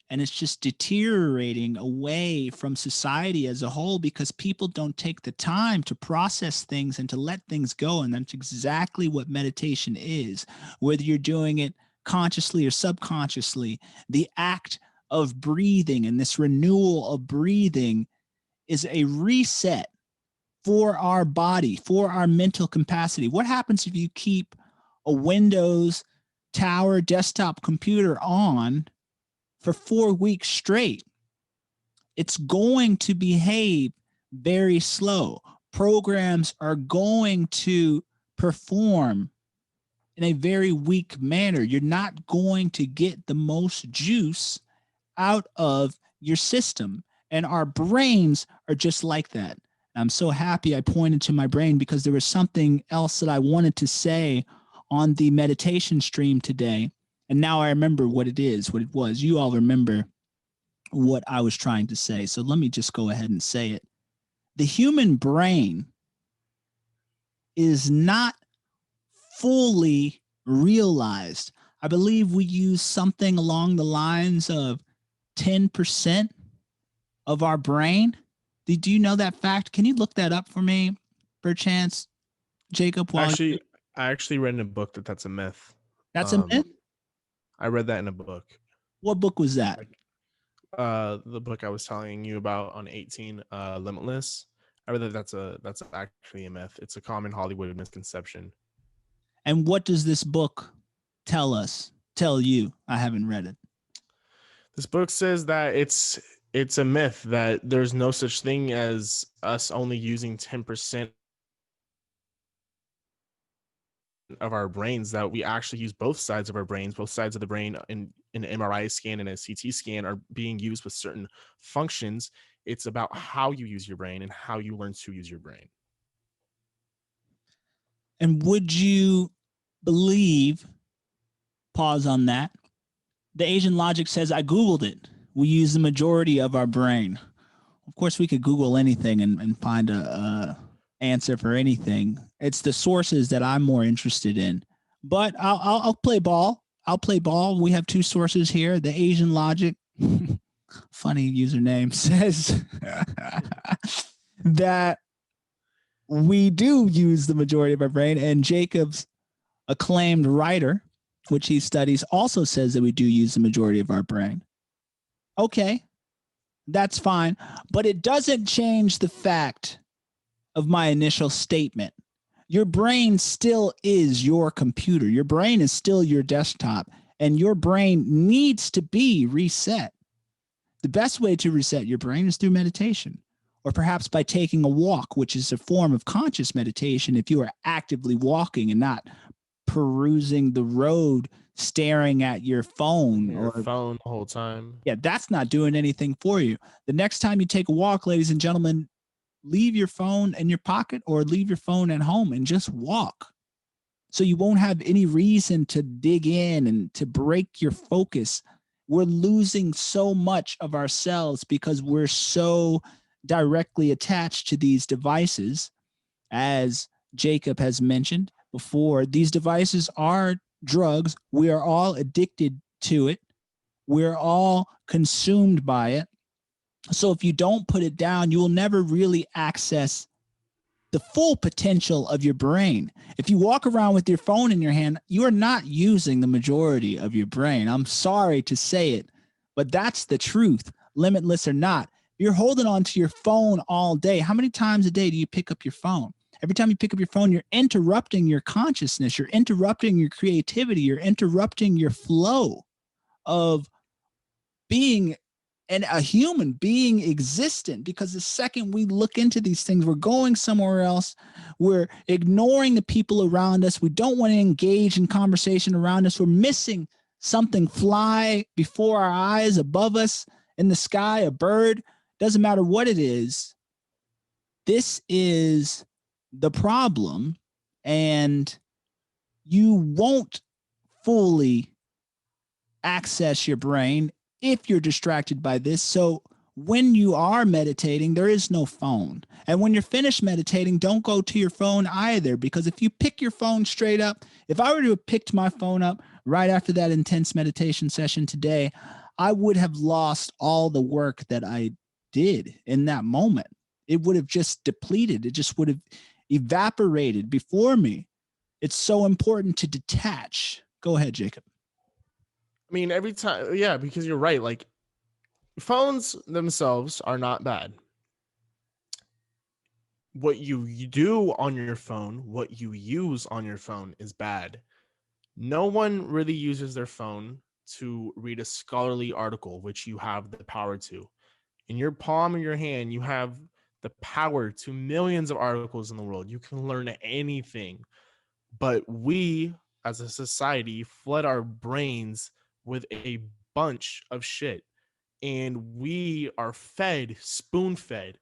and it's just deteriorating away from society as a whole because people don't take the time to process things and to let things go. And that's exactly what meditation is. Whether you're doing it consciously or subconsciously, the act of breathing and this renewal of breathing is a reset for our body, for our mental capacity. What happens if you keep a Windows Tower desktop computer on for 4 weeks straight? It's going to behave very slow. Programs are going to perform in a very weak manner. You're not going to get the most juice out of your system. And our brains are just like that. I'm so happy I pointed to my brain because there was something else that I wanted to say on the meditation stream today. And now I remember what it is, what it was. You all remember what I was trying to say. So let me just go ahead and say it. The human brain is not fully realized. I believe we use something along the lines of 10% of our brain. Do you know that fact? Can you look that up for me, perchance, Jacob? I actually read in a book that that's a myth. That's a myth? I read that in a book. What book was that? The book I was telling you about on 18, Limitless. I read that that's actually a myth. It's a common Hollywood misconception. And what does this book tell us? Tell you? I haven't read it. This book says that it's a myth, that there's no such thing as us only using 10% of our brains, that we actually use both sides of our brains. Both sides of the brain in an MRI scan and a CT scan are being used with certain functions. It's about how you use your brain and how you learn to use your brain. And would you believe, pause on that, the Asian logic says, I Googled it. We use the majority of our brain. Of course, we could Google anything and find a answer for anything. It's the sources that I'm more interested in. But I'll play ball. I'll play ball. We have two sources here. The Asian logic, funny username, says that we do use the majority of our brain. And Jacob's acclaimed writer, which he studies, also says that we do use the majority of our brain. Okay, that's fine. But it doesn't change the fact of my initial statement. Your brain still is your computer. Your brain is still your desktop, and your brain needs to be reset. The best way to reset your brain is through meditation, or perhaps by taking a walk, which is a form of conscious meditation if you are actively walking and not perusing the road, staring at your phone the whole time. Yeah, that's not doing anything for you. The next time you take a walk, ladies and gentlemen, leave your phone in your pocket or leave your phone at home and just walk. So you won't have any reason to dig in and to break your focus we're losing so much of ourselves because we're so directly attached to these devices. As Jacob has mentioned before, these devices are drugs. We are all addicted to it. We're all consumed by it. So if you don't put it down, you will never really access the full potential of your brain. If you walk around with your phone in your hand, you are not using the majority of your brain. I'm sorry to say it, but that's the truth, limitless or not. You're holding on to your phone all day. How many times a day do you pick up your phone? Every time you pick up your phone, you're interrupting your consciousness, you're interrupting your creativity, you're interrupting your flow of being a human being existent, because the second we look into these things, we're going somewhere else. We're ignoring the people around us. We don't want to engage in conversation around us. We're missing something fly before our eyes, above us, in the sky, a bird. Doesn't matter what it is. This is the problem, and you won't fully access your brain if you're distracted by this. So when you are meditating, there is no phone. And when you're finished meditating, don't go to your phone either, because if you pick your phone straight up, if I were to have picked my phone up right after that intense meditation session today, I would have lost all the work that I did in that moment. It would have just depleted. It just would have evaporated before me. It's so important to detach. Go ahead, Jacob. I mean, every time, yeah, because you're right. Like, phones themselves are not bad. What you do on your phone, what you use on your phone is bad. No one really uses their phone to read a scholarly article, which you have the power to. In your palm of your hand, you have the power to millions of articles in the world. You can learn anything. But we, as a society, flood our brains with a bunch of shit. And we are fed, spoon fed,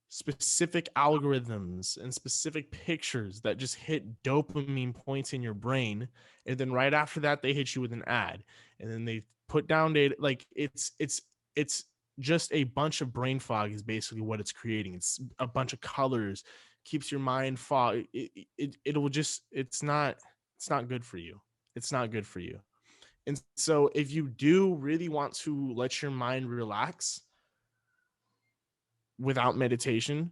specific algorithms and specific pictures that just hit dopamine points in your brain. And then right after that, they hit you with an ad. And then they put down data. Like, it's just a bunch of brain fog is basically what it's creating. It's a bunch of colors, keeps your mind fog. It will just, it's not good for you. It's not good for you. And so if you do really want to let your mind relax without meditation,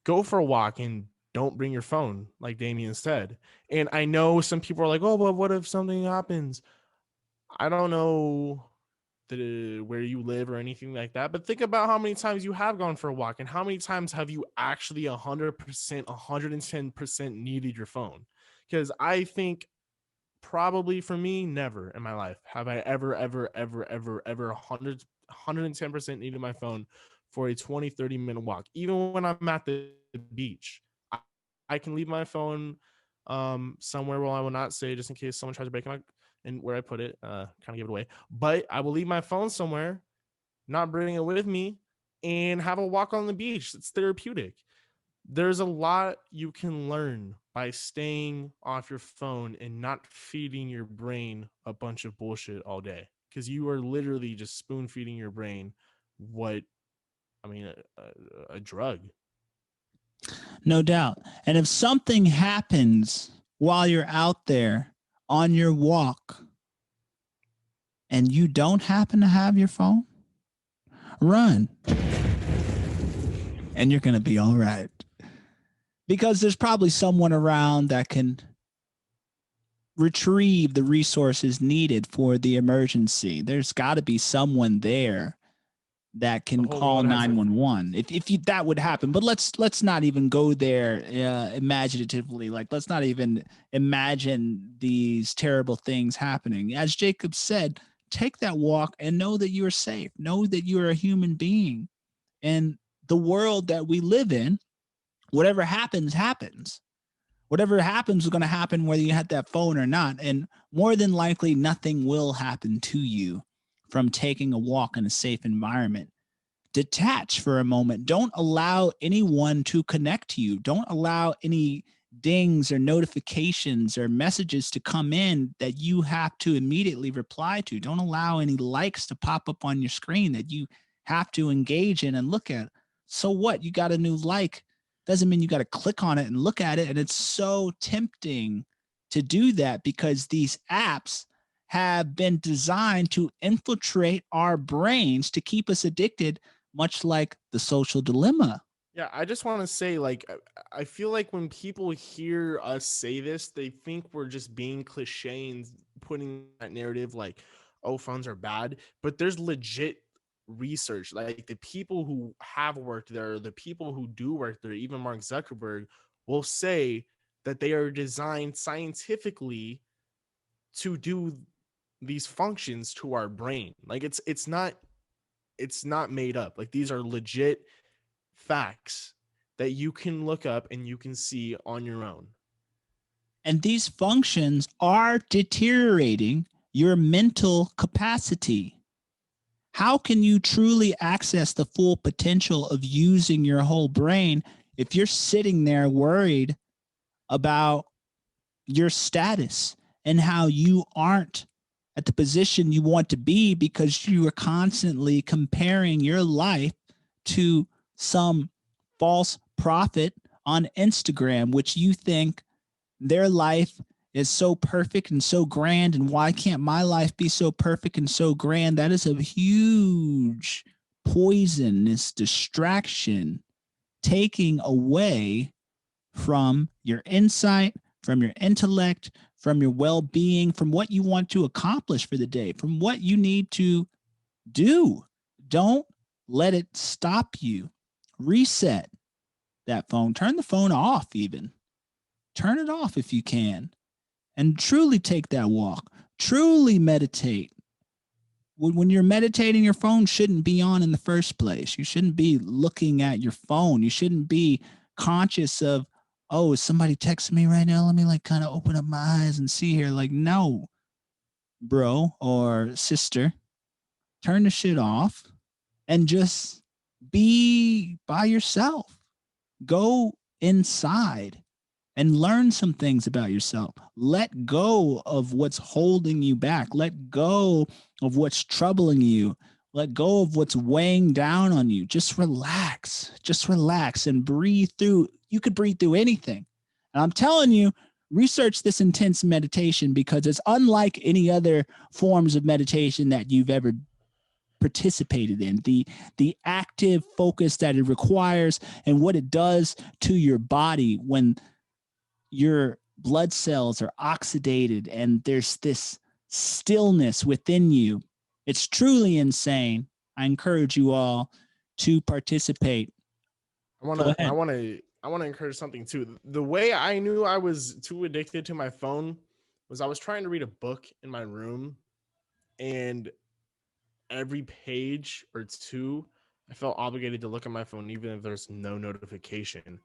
go for a walk and don't bring your phone, like Damian said. And I know some people are like, oh, well, what if something happens? I don't know where you live or anything like that, but think about how many times you have gone for a walk and how many times have you actually 100%, 110% needed your phone. Because I think probably for me, never in my life have I ever 110% needed my phone for a 20-30 minute walk. Even when I'm at the beach, I can leave my phone somewhere where I will not say, just in case someone tries to break my, and where I put it, kind of give it away. But I will leave my phone somewhere, not bring it with me, and have a walk on the beach. It's therapeutic. There's a lot you can learn by staying off your phone and not feeding your brain a bunch of bullshit all day, because you are literally just spoon feeding your brain a drug. No doubt. And if something happens while you're out there on your walk and you don't happen to have your phone, run. And you're going to be all right. Because there's probably someone around that can retrieve the resources needed for the emergency. There's got to be someone there that can call 911 if that would happen. But let's not even go there imaginatively. Like, let's not even imagine these terrible things happening. As Jacob said, take that walk and know that you are safe. Know that you are a human being. And the world that we live in, whatever happens, happens. Whatever happens is going to happen whether you had that phone or not. And more than likely, nothing will happen to you from taking a walk in a safe environment. Detach for a moment. Don't allow anyone to connect to you. Don't allow any dings or notifications or messages to come in that you have to immediately reply to. Don't allow any likes to pop up on your screen that you have to engage in and look at. So what? You got a new like. Doesn't mean you got to click on it and look at it. And it's so tempting to do that because these apps have been designed to infiltrate our brains to keep us addicted, much like the social dilemma. Yeah, I just want to say, like, I feel like when people hear us say this, they think we're just being cliche and putting that narrative like, oh, phones are bad. But there's legit research. Like, the people who have worked there, the people who do work there, even Mark Zuckerberg will say that they are designed scientifically to do these functions to our brain. Like, it's not made up. Like, these are legit facts that you can look up and you can see on your own. And these functions are deteriorating your mental capacity. How can you truly access the full potential of using your whole brain if you're sitting there worried about your status and how you aren't at the position you want to be because you are constantly comparing your life to some false prophet on Instagram, which you think their life is so perfect and so grand, and why can't my life be so perfect and so grand? That is a huge poisonous distraction, taking away from your insight, from your intellect, from your well-being, from what you want to accomplish for the day, from what you need to do. Don't let it stop you. Reset that phone. Turn the phone off even. Turn it off if you can. And truly take that walk. Truly meditate. When you're meditating, your phone shouldn't be on in the first place. You shouldn't be looking at your phone. You shouldn't be conscious of, oh, is somebody texting me right now? Let me like kind of open up my eyes and see here. Like, no, bro or sister, turn the shit off and just be by yourself. Go inside and learn some things about yourself. Let go of what's holding you back. Let go of what's troubling you. Let go of what's weighing down on you. Just relax. Just relax and breathe through. You could breathe through anything. And I'm telling you, research this intense meditation because it's unlike any other forms of meditation that you've ever participated in. The active focus that it requires and what it does to your body when your blood cells are oxidated and there's this stillness within you. It's truly insane. I encourage you all to participate. I want to encourage something too. The way I knew I was too addicted to my phone was I was trying to read a book in my room, and every page or two I felt obligated to look at my phone even if there's no notification.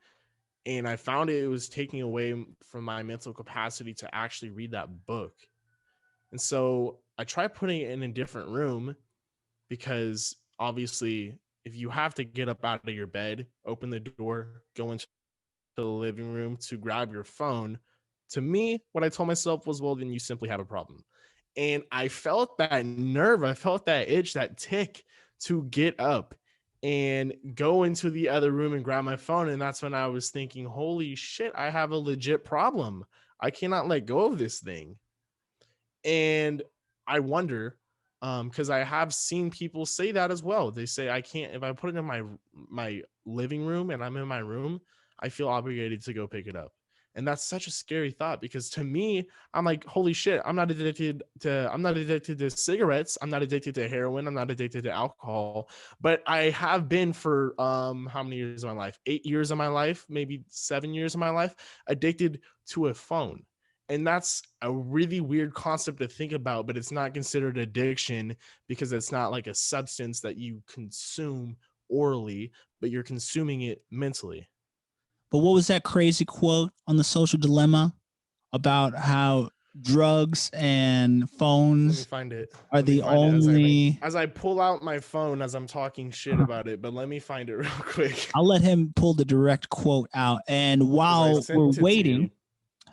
And I found it was taking away from my mental capacity to actually read that book. And so I tried putting it in a different room because obviously if you have to get up out of your bed, open the door, go into the living room to grab your phone, to me, what I told myself was, well, then you simply have a problem. And I felt that nerve, I felt that itch, that tick to get up and go into the other room and grab my phone. And that's when I was thinking, holy shit, I have a legit problem. I cannot let go of this thing. And I wonder, because I have seen people say that as well. They say I can't, if I put it in my living room and I'm in my room, I feel obligated to go pick it up. And that's such a scary thought because to me, I'm like, holy shit, I'm not addicted to cigarettes. I'm not addicted to heroin. I'm not addicted to alcohol, but I have been for how many years of my life? 8 years of my life, maybe 7 years of my life, addicted to a phone. And that's a really weird concept to think about, but it's not considered addiction because it's not like a substance that you consume orally, but you're consuming it mentally. But what was that crazy quote on the social dilemma about how drugs and Let me phones find it. are Let me the find it only. as I pull out my phone as I'm talking shit about it. But let me find it real quick I'll let him pull the direct quote out. And because I while we're sent it to waiting, you. Here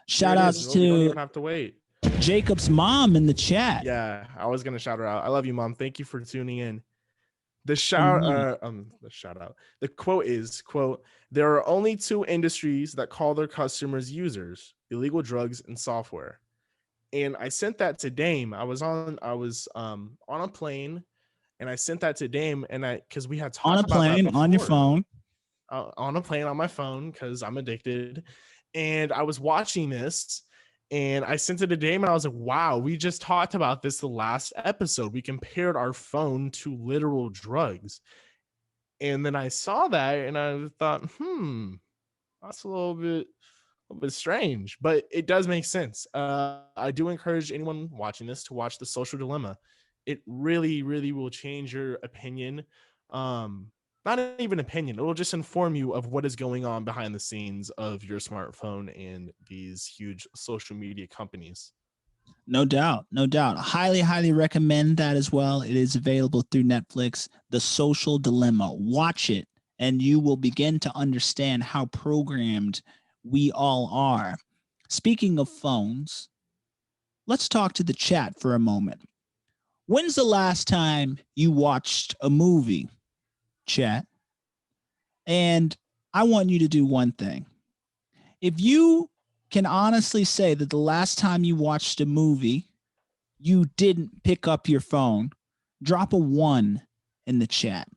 shout it is. outs Well, we don't to even have to wait. Jacob's mom in the chat. Yeah, I was gonna shout her out. I love you, Mom. Thank you for tuning in. The shout out. The quote is, quote, there are only two industries that call their customers users: illegal drugs and software. And I sent that to Dame. I was on a plane, and I sent that to Dame, and because we had On a talked about that plane, before. on your phone. On a plane on my phone because I'm addicted. And I was watching this and I sent it to Dame and I was like, wow, we just talked about this the last episode. We compared our phone to literal drugs. And then I saw that and I thought, that's a little bit strange, but it does make sense. I do encourage anyone watching this to watch The Social Dilemma. It really, really will change your opinion. Not even opinion, it will just inform you of what is going on behind the scenes of your smartphone and these huge social media companies. No doubt. No doubt. Highly, highly recommend that as well. It is available through Netflix. The Social Dilemma. Watch it, and you will begin to understand how programmed we all are. Speaking of phones, let's talk to the chat for a moment. When's the last time you watched a movie, chat? And I want you to do one thing. If you can honestly say that the last time you watched a movie, you didn't pick up your phone, drop a 1 in the chat.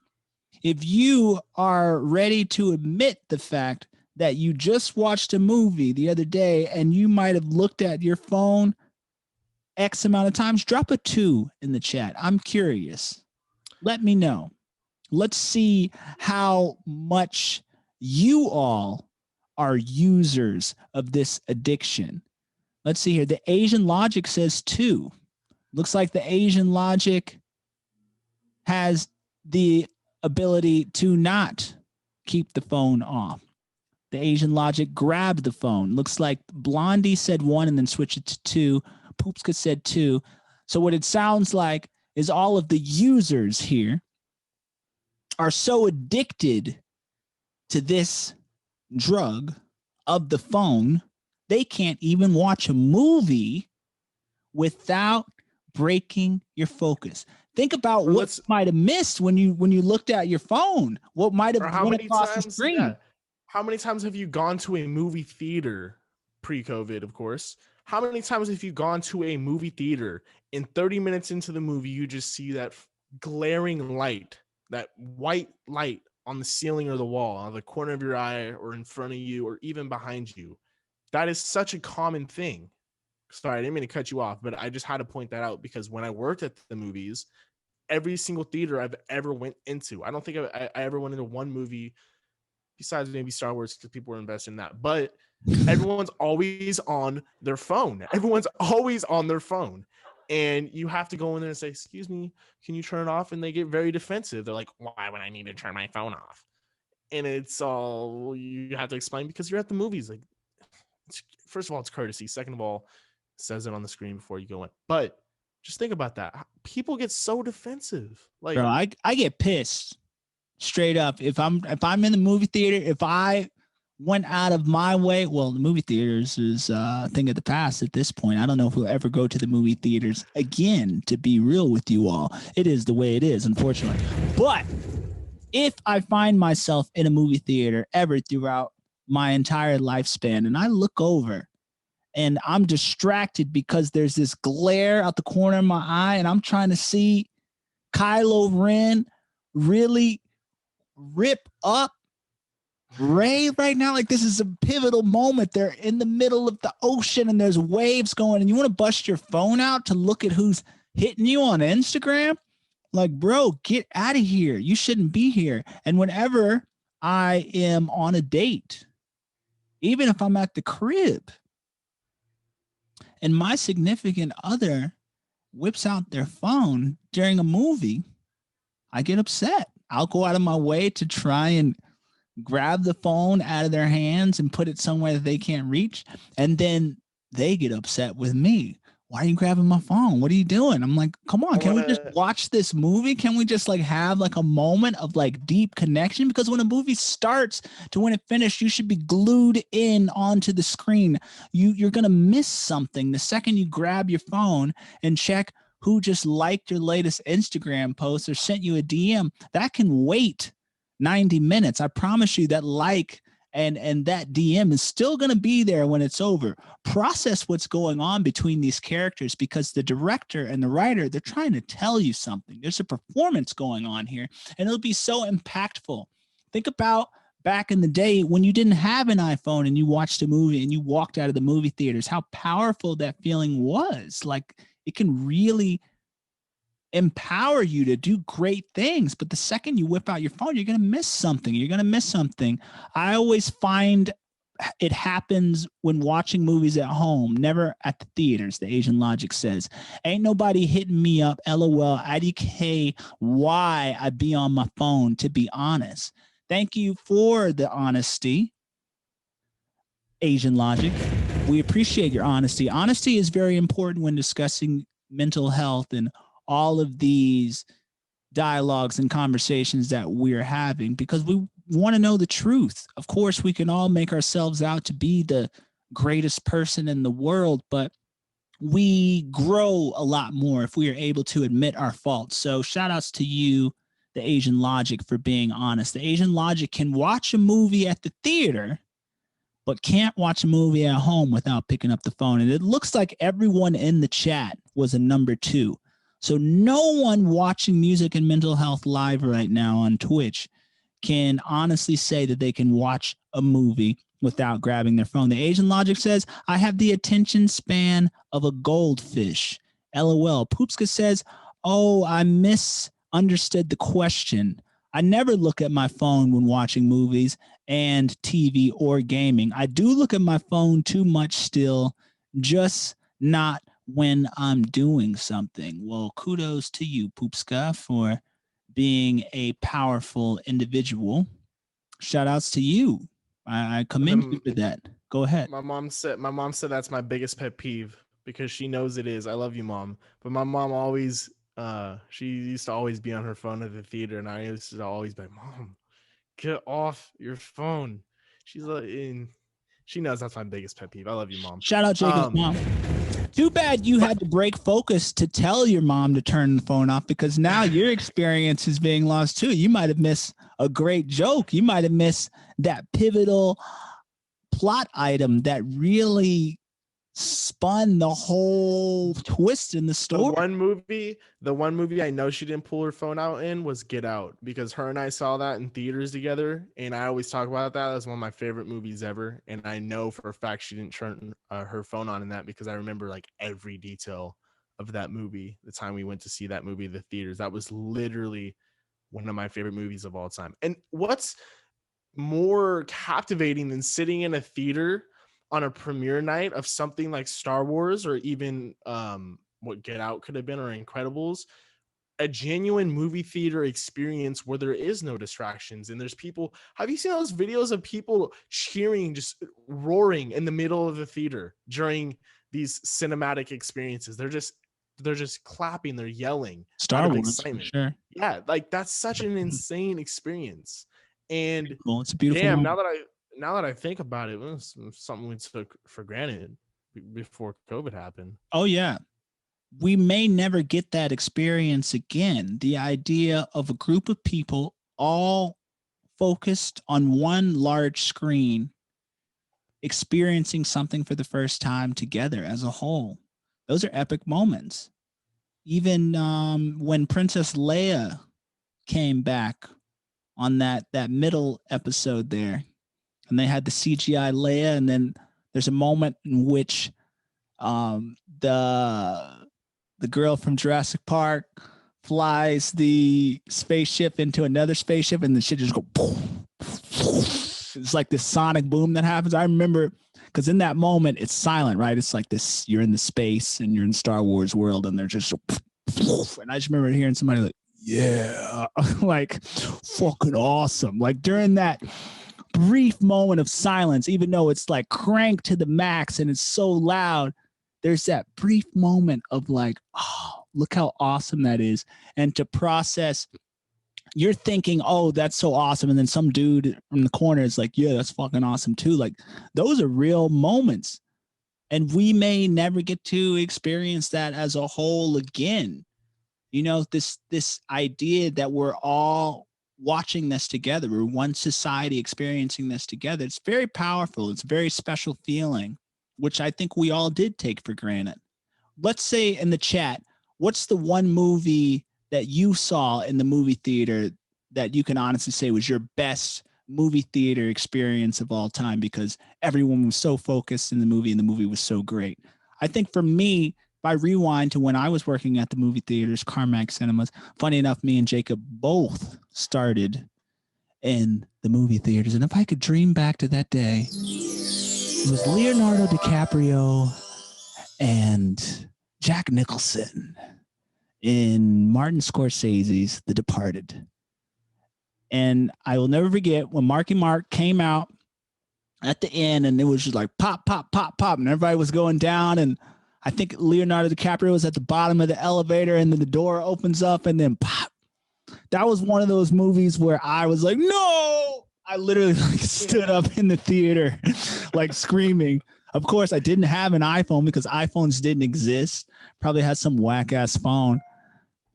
If you are ready to admit the fact that you just watched a movie the other day and you might have looked at your phone X amount of times, drop a 2 in the chat. I'm curious. Let me know. Let's see how much you all are users of this addiction. Let's see here. The Asian Logic says 2. Looks like the Asian Logic has the ability to not keep the phone off. The Asian Logic grabbed the phone. Looks like Blondie said 1 and then switched it to 2. Poopska said 2. So what it sounds like is all of the users here are so addicted to this drug of the phone, they can't even watch a movie without breaking your focus. Think about what you might have missed when you looked at your phone. What might have went across the screen. Yeah. How many times have you gone to a movie theater pre-COVID, of course? How many times have you gone to a movie theater and 30 minutes into the movie, you just see that glaring light, that white light on the ceiling or the wall, on the corner of your eye or in front of you or even behind you? That is such a common thing. Sorry, I didn't mean to cut you off, but I just had to point that out because when I worked at the movies, every single theater I've ever went into, I don't think I ever went into one movie besides maybe Star Wars because people were invested in that, but everyone's always on their phone. Everyone's always on their phone. And you have to go in there and say, excuse me, can you turn it off? And they get very defensive. They're like, why would I need to turn my phone off? And it's all you have to explain because you're at the movies. Like, first of all, it's courtesy. Second of all, it says it on the screen before you go in. But just think about that. People get so defensive. Like, bro, I get pissed straight up. If I'm in the movie theater, if I went out of my way, well, the movie theaters is a thing of the past at this point. I don't know if we'll ever go to the movie theaters again, to be real with you all. It is the way it is, unfortunately. But if I find myself in a movie theater ever throughout my entire lifespan and I look over and I'm distracted because there's this glare out the corner of my eye and I'm trying to see Kylo Ren really rip up Ray right now, like this is a pivotal moment. They're in the middle of the ocean and there's waves going and you want to bust your phone out to look at who's hitting you on Instagram? Like, bro, get out of here. You shouldn't be here. And whenever I am on a date, even if I'm at the crib and my significant other whips out their phone during a movie, I get upset. I'll go out of my way to try and grab the phone out of their hands and put it somewhere that they can't reach. And then they get upset with me. Why are you grabbing my phone? What are you doing? I'm like, come on, can we just watch this movie? Can we just like have like a moment of like deep connection? Because when a movie starts to when it finished, you should be glued in onto the screen. You're gonna miss something the second you grab your phone and check who just liked your latest Instagram post or sent you a DM. That can wait 90 minutes. I promise you that like and that DM is still going to be there when it's over. Process what's going on between these characters, because the director and the writer, they're trying to tell you something. There's a performance going on here, and it'll be so impactful. Think about back in the day when you didn't have an iPhone and you watched a movie and you walked out of the movie theaters, how powerful that feeling was. Like, it can really empower you to do great things. But the second you whip out your phone, you're going to miss something. You're going to miss something. I always find it happens when watching movies at home, never at the theaters, the Asian logic says. Ain't nobody hitting me up, LOL, IDK, why I be on my phone, to be honest. Thank you for the honesty, Asian logic. We appreciate your honesty. Honesty is very important when discussing mental health and all of these dialogues and conversations that we're having, because we want to know the truth. Of course, we can all make ourselves out to be the greatest person in the world, but we grow a lot more if we are able to admit our faults. So shout outs to you, the Asian logic, for being honest. The Asian logic can watch a movie at the theater, but can't watch a movie at home without picking up the phone. And it looks like everyone in the chat was a number 2. So no one watching Music and Mental Health live right now on Twitch can honestly say that they can watch a movie without grabbing their phone. The Asian logic says, I have the attention span of a goldfish. LOL. Poopska says, oh, I misunderstood the question. I never look at my phone when watching movies and TV or gaming. I do look at my phone too much still, just not when I'm doing something. Well, kudos to you, Poopska, for being a powerful individual. Shout outs to you. I commend you for that. Go ahead. My mom said that's my biggest pet peeve, because she knows it is. I love you, Mom. But my mom always she used to always be on her phone at the theater, and I used to always be like, Mom, get off your phone. She's like, she knows that's my biggest pet peeve. I love you, Mom. Shout out Jacob's mom. Too bad you had to break focus to tell your mom to turn the phone off, because now your experience is being lost too. You might have missed a great joke. You might have missed that pivotal plot item that really spun the whole twist in the story. The one movie I know she didn't pull her phone out in was Get Out, because her and I saw that in theaters together, and I always talk about that as one of my favorite movies ever. And I know for a fact she didn't turn her phone on in that, because I remember like every detail of that movie. The time we went to see that movie in the theaters, that was literally one of my favorite movies of all time. And what's more captivating than sitting in a theater on a premiere night of something like Star Wars, or even what Get Out could have been, or Incredibles, a genuine movie theater experience where there is no distractions and there's people. Have you seen those videos of people cheering, just roaring in the middle of the theater during these cinematic experiences? They're just clapping, they're yelling. Star Wars, excitement. Sure. Yeah, like that's such an insane experience. And it's a beautiful damn, moment. now that I think about it, it was something we took for granted before COVID happened. Oh, yeah. We may never get that experience again. The idea of a group of people all focused on one large screen, experiencing something for the first time together as a whole. Those are epic moments. Even when Princess Leia came back on that middle episode there, and they had the CGI Leia, and then there's a moment in which the girl from Jurassic Park flies the spaceship into another spaceship, and the shit just go boom. It's like this sonic boom that happens. I remember, because in that moment it's silent, right? It's like this, you're in the space and you're in Star Wars world, and they're just and I just remember hearing somebody like, yeah, like fucking awesome. Like during that brief moment of silence, even though it's like cranked to the max and it's so loud, there's that brief moment of like, oh, look how awesome that is. And to process, you're thinking, oh, that's so awesome. And then some dude in the corner is like, yeah, that's fucking awesome too. Like those are real moments. And we may never get to experience that as a whole again. You know, this idea that we're all watching this together, we're one society experiencing this together. It's very powerful. It's a very special feeling, which I think we all did take for granted. Let's say in the chat, what's the one movie that you saw in the movie theater that you can honestly say was your best movie theater experience of all time because everyone was so focused in the movie and the movie was so great? I think for me, if I rewind to when I was working at the movie theaters, Carmack Cinemas, funny enough, me and Jacob both started in the movie theaters. And if I could dream back to that day, it was Leonardo DiCaprio and Jack Nicholson in Martin Scorsese's The Departed. And I will never forget when Marky Mark came out at the end and it was just like pop, pop, pop, pop. And everybody was going down. And I think Leonardo DiCaprio was at the bottom of the elevator and then the door opens up and then pop. That was one of those movies where I was like, no, I literally like stood up in the theater, like screaming. Of course, I didn't have an iPhone because iPhones didn't exist. Probably had some whack ass phone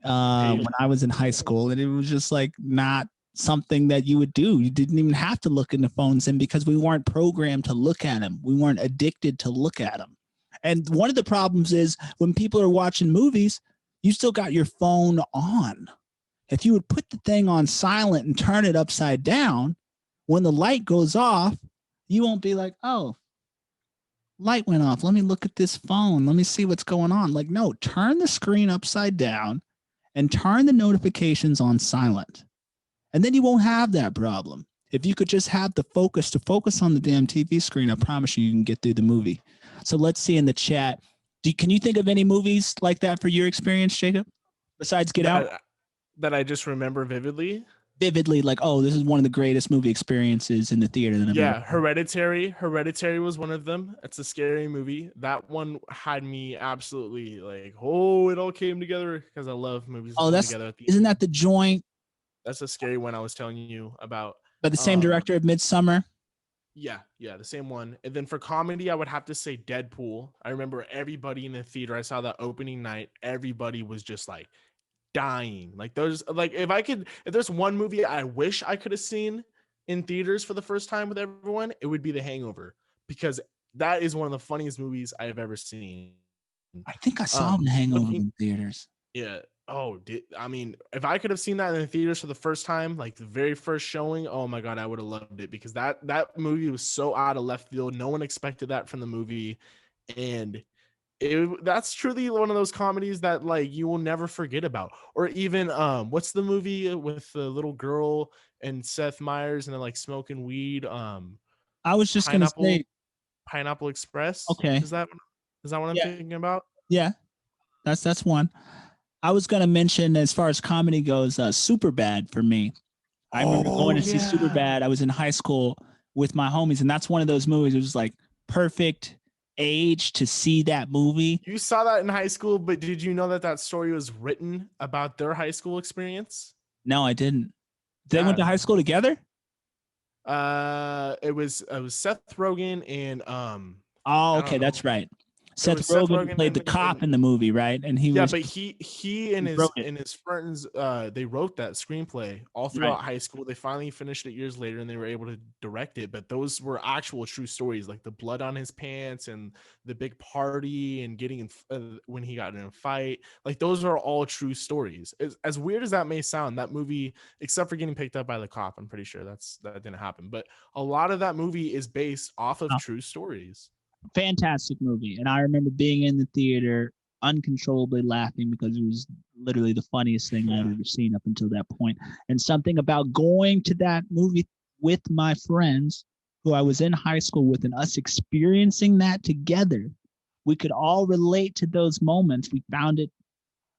when I was in high school. And it was just like not something that you would do. You didn't even have to look into phones in because we weren't programmed to look at them. We weren't addicted to look at them. And one of the problems is when people are watching movies, you still got your phone on. If you would put the thing on silent and turn it upside down, when the light goes off, you won't be like, oh, light went off. Let me look at this phone. Let me see what's going on. Like, no, turn the screen upside down and turn the notifications on silent. And then you won't have that problem. If you could just have the focus to focus on the damn TV screen, I promise you, you can get through the movie. So let's see in the chat. Can you think of any movies like that for your experience, Jacob? Besides Get Out? That I just remember vividly? Vividly, like, oh, this is one of the greatest movie experiences in the theater that I've ever. Hereditary. Hereditary was one of them. It's a scary movie. That one had me absolutely like, oh, it all came together because I love movies. Oh, isn't that the joint? That's a scary one I was telling you about. By the same director of Midsommar? Yeah, the same one. And then for comedy, I would have to say Deadpool. I remember everybody in the theater. I saw that opening night. Everybody was just like dying. Like if there's one movie I wish I could have seen in theaters for the first time with everyone, it would be The Hangover, because that is one of the funniest movies I have ever seen. I think I saw The Hangover in theaters. Yeah. Oh, I mean, if I could have seen that in the theaters for the first time, like the very first showing, oh my God, I would have loved it, because that movie was so out of left field. No one expected that from the movie. And that's truly one of those comedies that like you will never forget about. Or even what's the movie with the little girl and Seth Meyers and they're like smoking weed? I was just gonna say Pineapple Express. Okay. Is that what I'm thinking about? Yeah. That's one. I was going to mention, as far as comedy goes, Superbad for me. I remember going to see Superbad. I was in high school with my homies, and that's one of those movies. It was like perfect age to see that movie. You saw that in high school, but did you know that story was written about their high school experience? No, I didn't. They went to high school together? It was Seth Rogen and Oh, okay, that's right. Seth Rogen played the cop in the movie, right? And he and his friends they wrote that screenplay all throughout high school. They finally finished it years later, and they were able to direct it. But those were actual true stories, like the blood on his pants and the big party and getting in when he got in a fight. Like those are all true stories. As weird as that may sound, that movie, except for getting picked up by the cop, I'm pretty sure that didn't happen. But a lot of that movie is based off of true stories. Fantastic movie. And I remember being in the theater uncontrollably laughing because it was literally the funniest thing I'd ever seen up until that point. And something about going to that movie with my friends who I was in high school with and us experiencing that together, we could all relate to those moments. We found it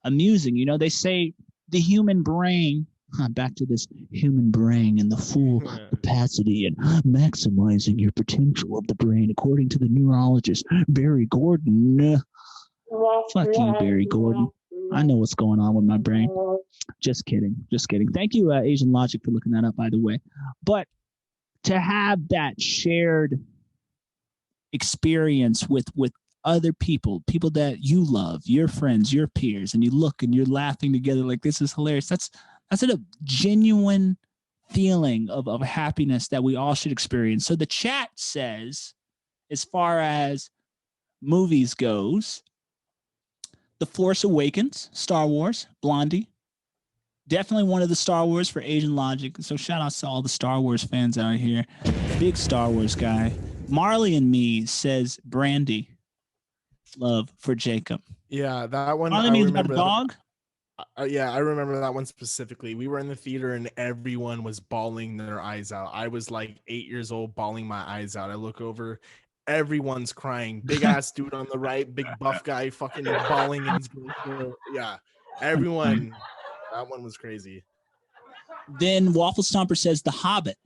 amusing. You know, they say the human brain Back to this human brain and the full capacity and maximizing your potential of the brain, according to the neurologist Barry Gordon. Fuck you, Barry Gordon. I know what's going on with my brain. Just kidding. Just kidding. Thank you, Asian Logic, for looking that up, by the way. But to have that shared experience with other people that you love, your friends, your peers, and you look and you're laughing together like this is hilarious. That's a genuine feeling of happiness that we all should experience. So the chat says, as far as movies goes, The Force Awakens, Star Wars, Blondie. Definitely one of the Star Wars for Asian Logic. So shout out to all the Star Wars fans out here. Big Star Wars guy. Marley and Me says Brandy. Love for Jacob. Yeah, that one. Marley and Me is about a dog? Yeah, I remember that one specifically. We were in the theater and everyone was bawling their eyes out. I was like 8 years old, bawling my eyes out. I look over, everyone's crying. Big ass dude on the right, big buff guy, fucking bawling. Yeah, everyone. That one was crazy. Then Waffle Stomper says The Hobbit.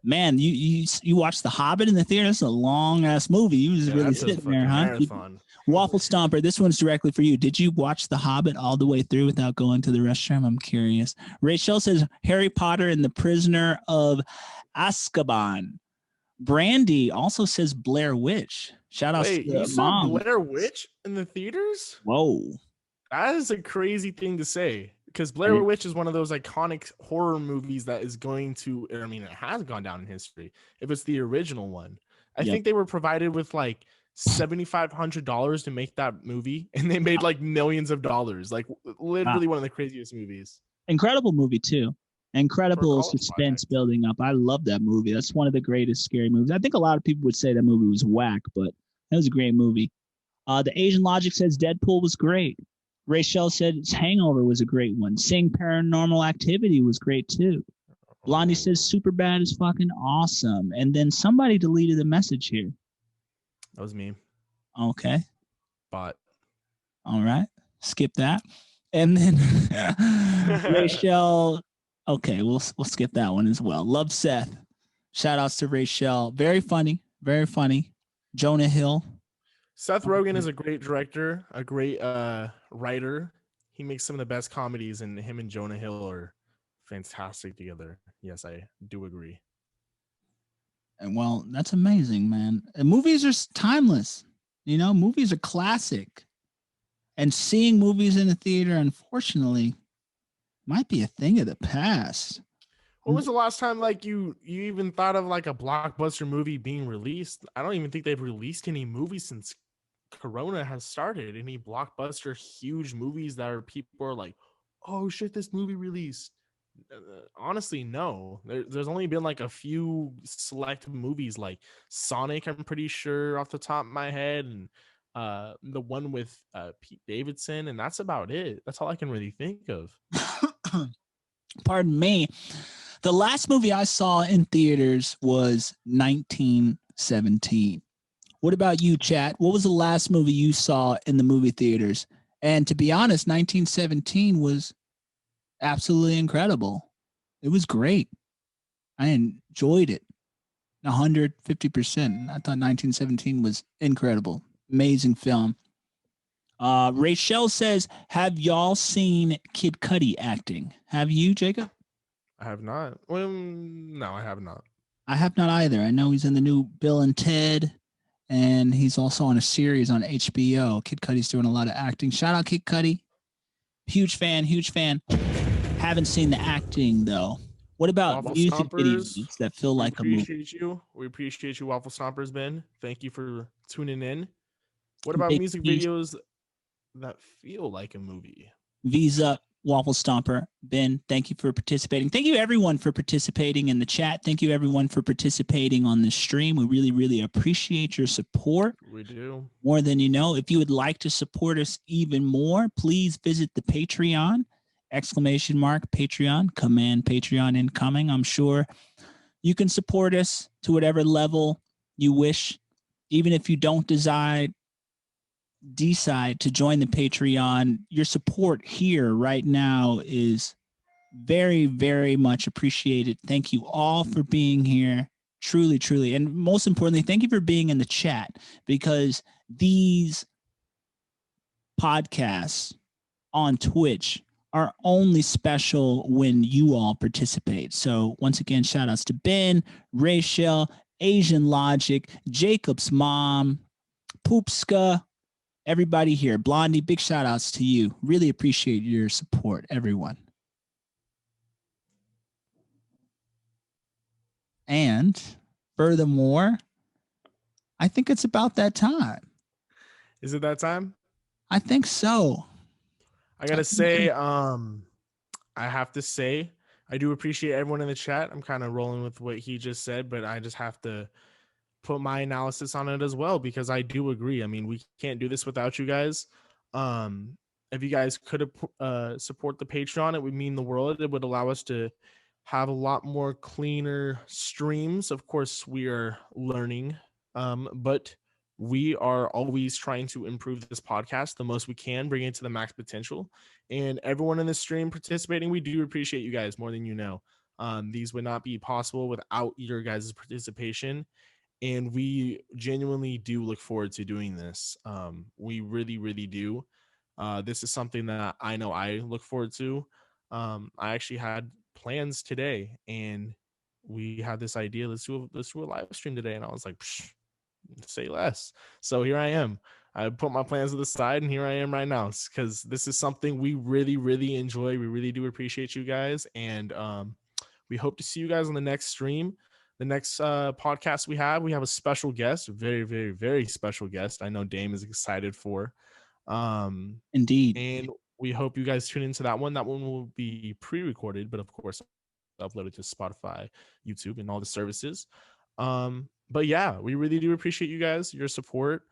Man, you watched The Hobbit in the theater? That's a long ass movie. You was really sitting there, huh? Marathon. Waffle Stomper, this one's directly for you. Did you watch The Hobbit all the way through without going to the restroom? I'm curious. Rachel says Harry Potter and the Prisoner of Azkaban. Brandy also says Blair Witch. Shout out to you saw Blair Witch in the theaters? Whoa. That is a crazy thing to say. Because Blair Witch is one of those iconic horror movies that is going to, I mean, it has gone down in history. If it's the original one, I think they were provided with like $7,500 to make that movie, and they made like millions of dollars. Like literally one of the craziest movies. Incredible movie too. Incredible suspense building up. I love that movie. That's one of the greatest scary movies. I think a lot of people would say that movie was whack, but that was a great movie. The Asian Logic says Deadpool was great. Rachel said Hangover was a great one. Sing Paranormal Activity was great too. Blondie says Superbad is fucking awesome. And then somebody deleted a message here. That was me. Okay. But. All right. Skip that. And then Rachel. Okay, we'll skip that one as well. Love Seth. Shout outs to Rachel. Very funny. Very funny. Jonah Hill. Seth Rogen is a great director, a great writer. He makes some of the best comedies, and him and Jonah Hill are fantastic together. Yes, I do agree. And well, that's amazing, man. And movies are timeless. You know, movies are classic. And seeing movies in the theater, unfortunately, might be a thing of the past. When was the last time like you even thought of like a blockbuster movie being released? I don't even think they've released any movies since Corona has started. Any blockbuster huge movies that are people are like, oh shit, this movie released. Honestly, no. There's only been like a few select movies like Sonic, I'm pretty sure off the top of my head, and the one with Pete Davidson, and that's about it. That's all I can really think of. Pardon me. The last movie I saw in theaters was 1917. What about you, chat? What was the last movie you saw in the movie theaters? And to be honest, 1917 was absolutely incredible. It was great. I enjoyed it 150%. I thought 1917 was incredible. Amazing film. Rachel says, have y'all seen Kid Cudi acting? Have you, Jacob? I have not. Well, no, I have not. I have not either. I know he's in the new Bill and Ted, and he's also on a series on HBO. Kid Cudi's doing a lot of acting. Shout out Kid Cudi. Huge fan, huge fan. Haven't seen the acting, though. What about Waffle music Stompers, videos that feel like a movie? We appreciate you, Waffle Stompers, Ben. Thank you for tuning in. What about Big music V's. videos that feel like a movie? Visa, Waffle Stomper, Ben, thank you for participating. Thank you, everyone, for participating in the chat. Thank you, everyone, for participating on the stream. We really, really appreciate your support. We do. More than you know. If you would like to support us even more, please visit the Patreon, ! Patreon, command Patreon incoming. I'm sure you can support us to whatever level you wish. Even if you don't decide to join the Patreon, your support here right now is Very, very much appreciated. Thank you all for being here. Truly, truly. And most importantly, thank you for being in the chat, because these podcasts on Twitch are only special when you all participate. So once again, shout outs to Ben, Rachel, Asian Logic, Jacob's mom, Poopska, everybody here. Blondie, big shout outs to you. Really appreciate your support, everyone. And furthermore, I think it's about that time. Is it that time? I think so. I gotta say, I have to say, I do appreciate everyone in the chat. I'm kind of rolling with what he just said, but I just have to put my analysis on it as well, because I do agree. I mean, we can't do this without you guys. If you guys could support the Patreon, it would mean the world. It would allow us to have a lot more cleaner streams. Of course, we are learning, but we are always trying to improve this podcast the most we can, bring it to the max potential. And everyone in this stream participating, we do appreciate you guys more than you know. These would not be possible without your guys' participation. And we genuinely do look forward to doing this. We really, really do. This is something that I know I look forward to. I actually had plans today, and we had this idea. Let's do a live stream today, and I was like, say less. So here I am. I put my plans to the side, and here I am right now, because this is something we really, really enjoy. We really do appreciate you guys, and we hope to see you guys on the next stream. The next podcast we have a special guest, a very, very, very special guest. I know Dame is excited for. Indeed. And we hope you guys tune into that one. That one will be pre-recorded, but of course uploaded to Spotify, YouTube, and all the services. But yeah, we really do appreciate you guys, your support.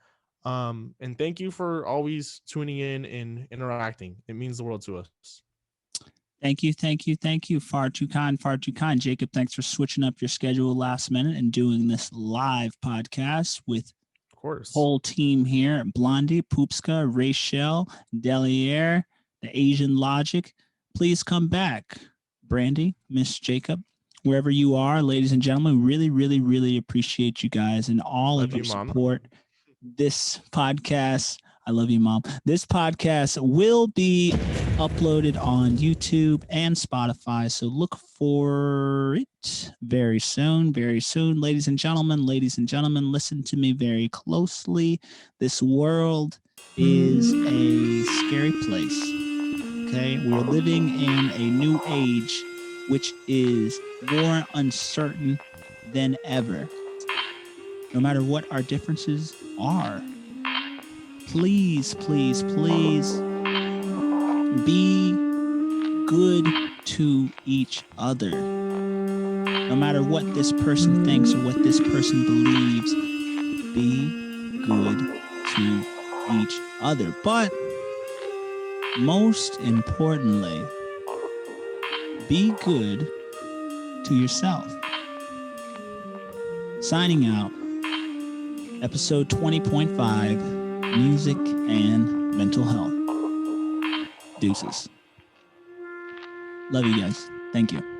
And thank you for always tuning in and interacting. It means the world to us. Thank you, thank you, thank you. Far too kind, far too kind. Jacob, thanks for switching up your schedule last minute and doing this live podcast with of course whole team here. Blondie, Poopska, Rachel, Delier, the Asian Logic. Please come back. Brandy, Miss Jacob, wherever you are, ladies and gentlemen, really, really, really appreciate you guys and all of your support. This podcast, I love you, Mom. This podcast will be uploaded on YouTube and Spotify, so look for it very soon, very soon. Ladies and gentlemen, listen to me very closely. This world is a scary place, okay? We're living in a new age, which is more uncertain than ever. No matter what our differences are, please, please, please be good to each other. No matter what this person thinks or what this person believes, be good to each other. But most importantly, be good to yourself. Signing out, episode 20.5, music and mental health. Deuces. Love you guys. Thank you.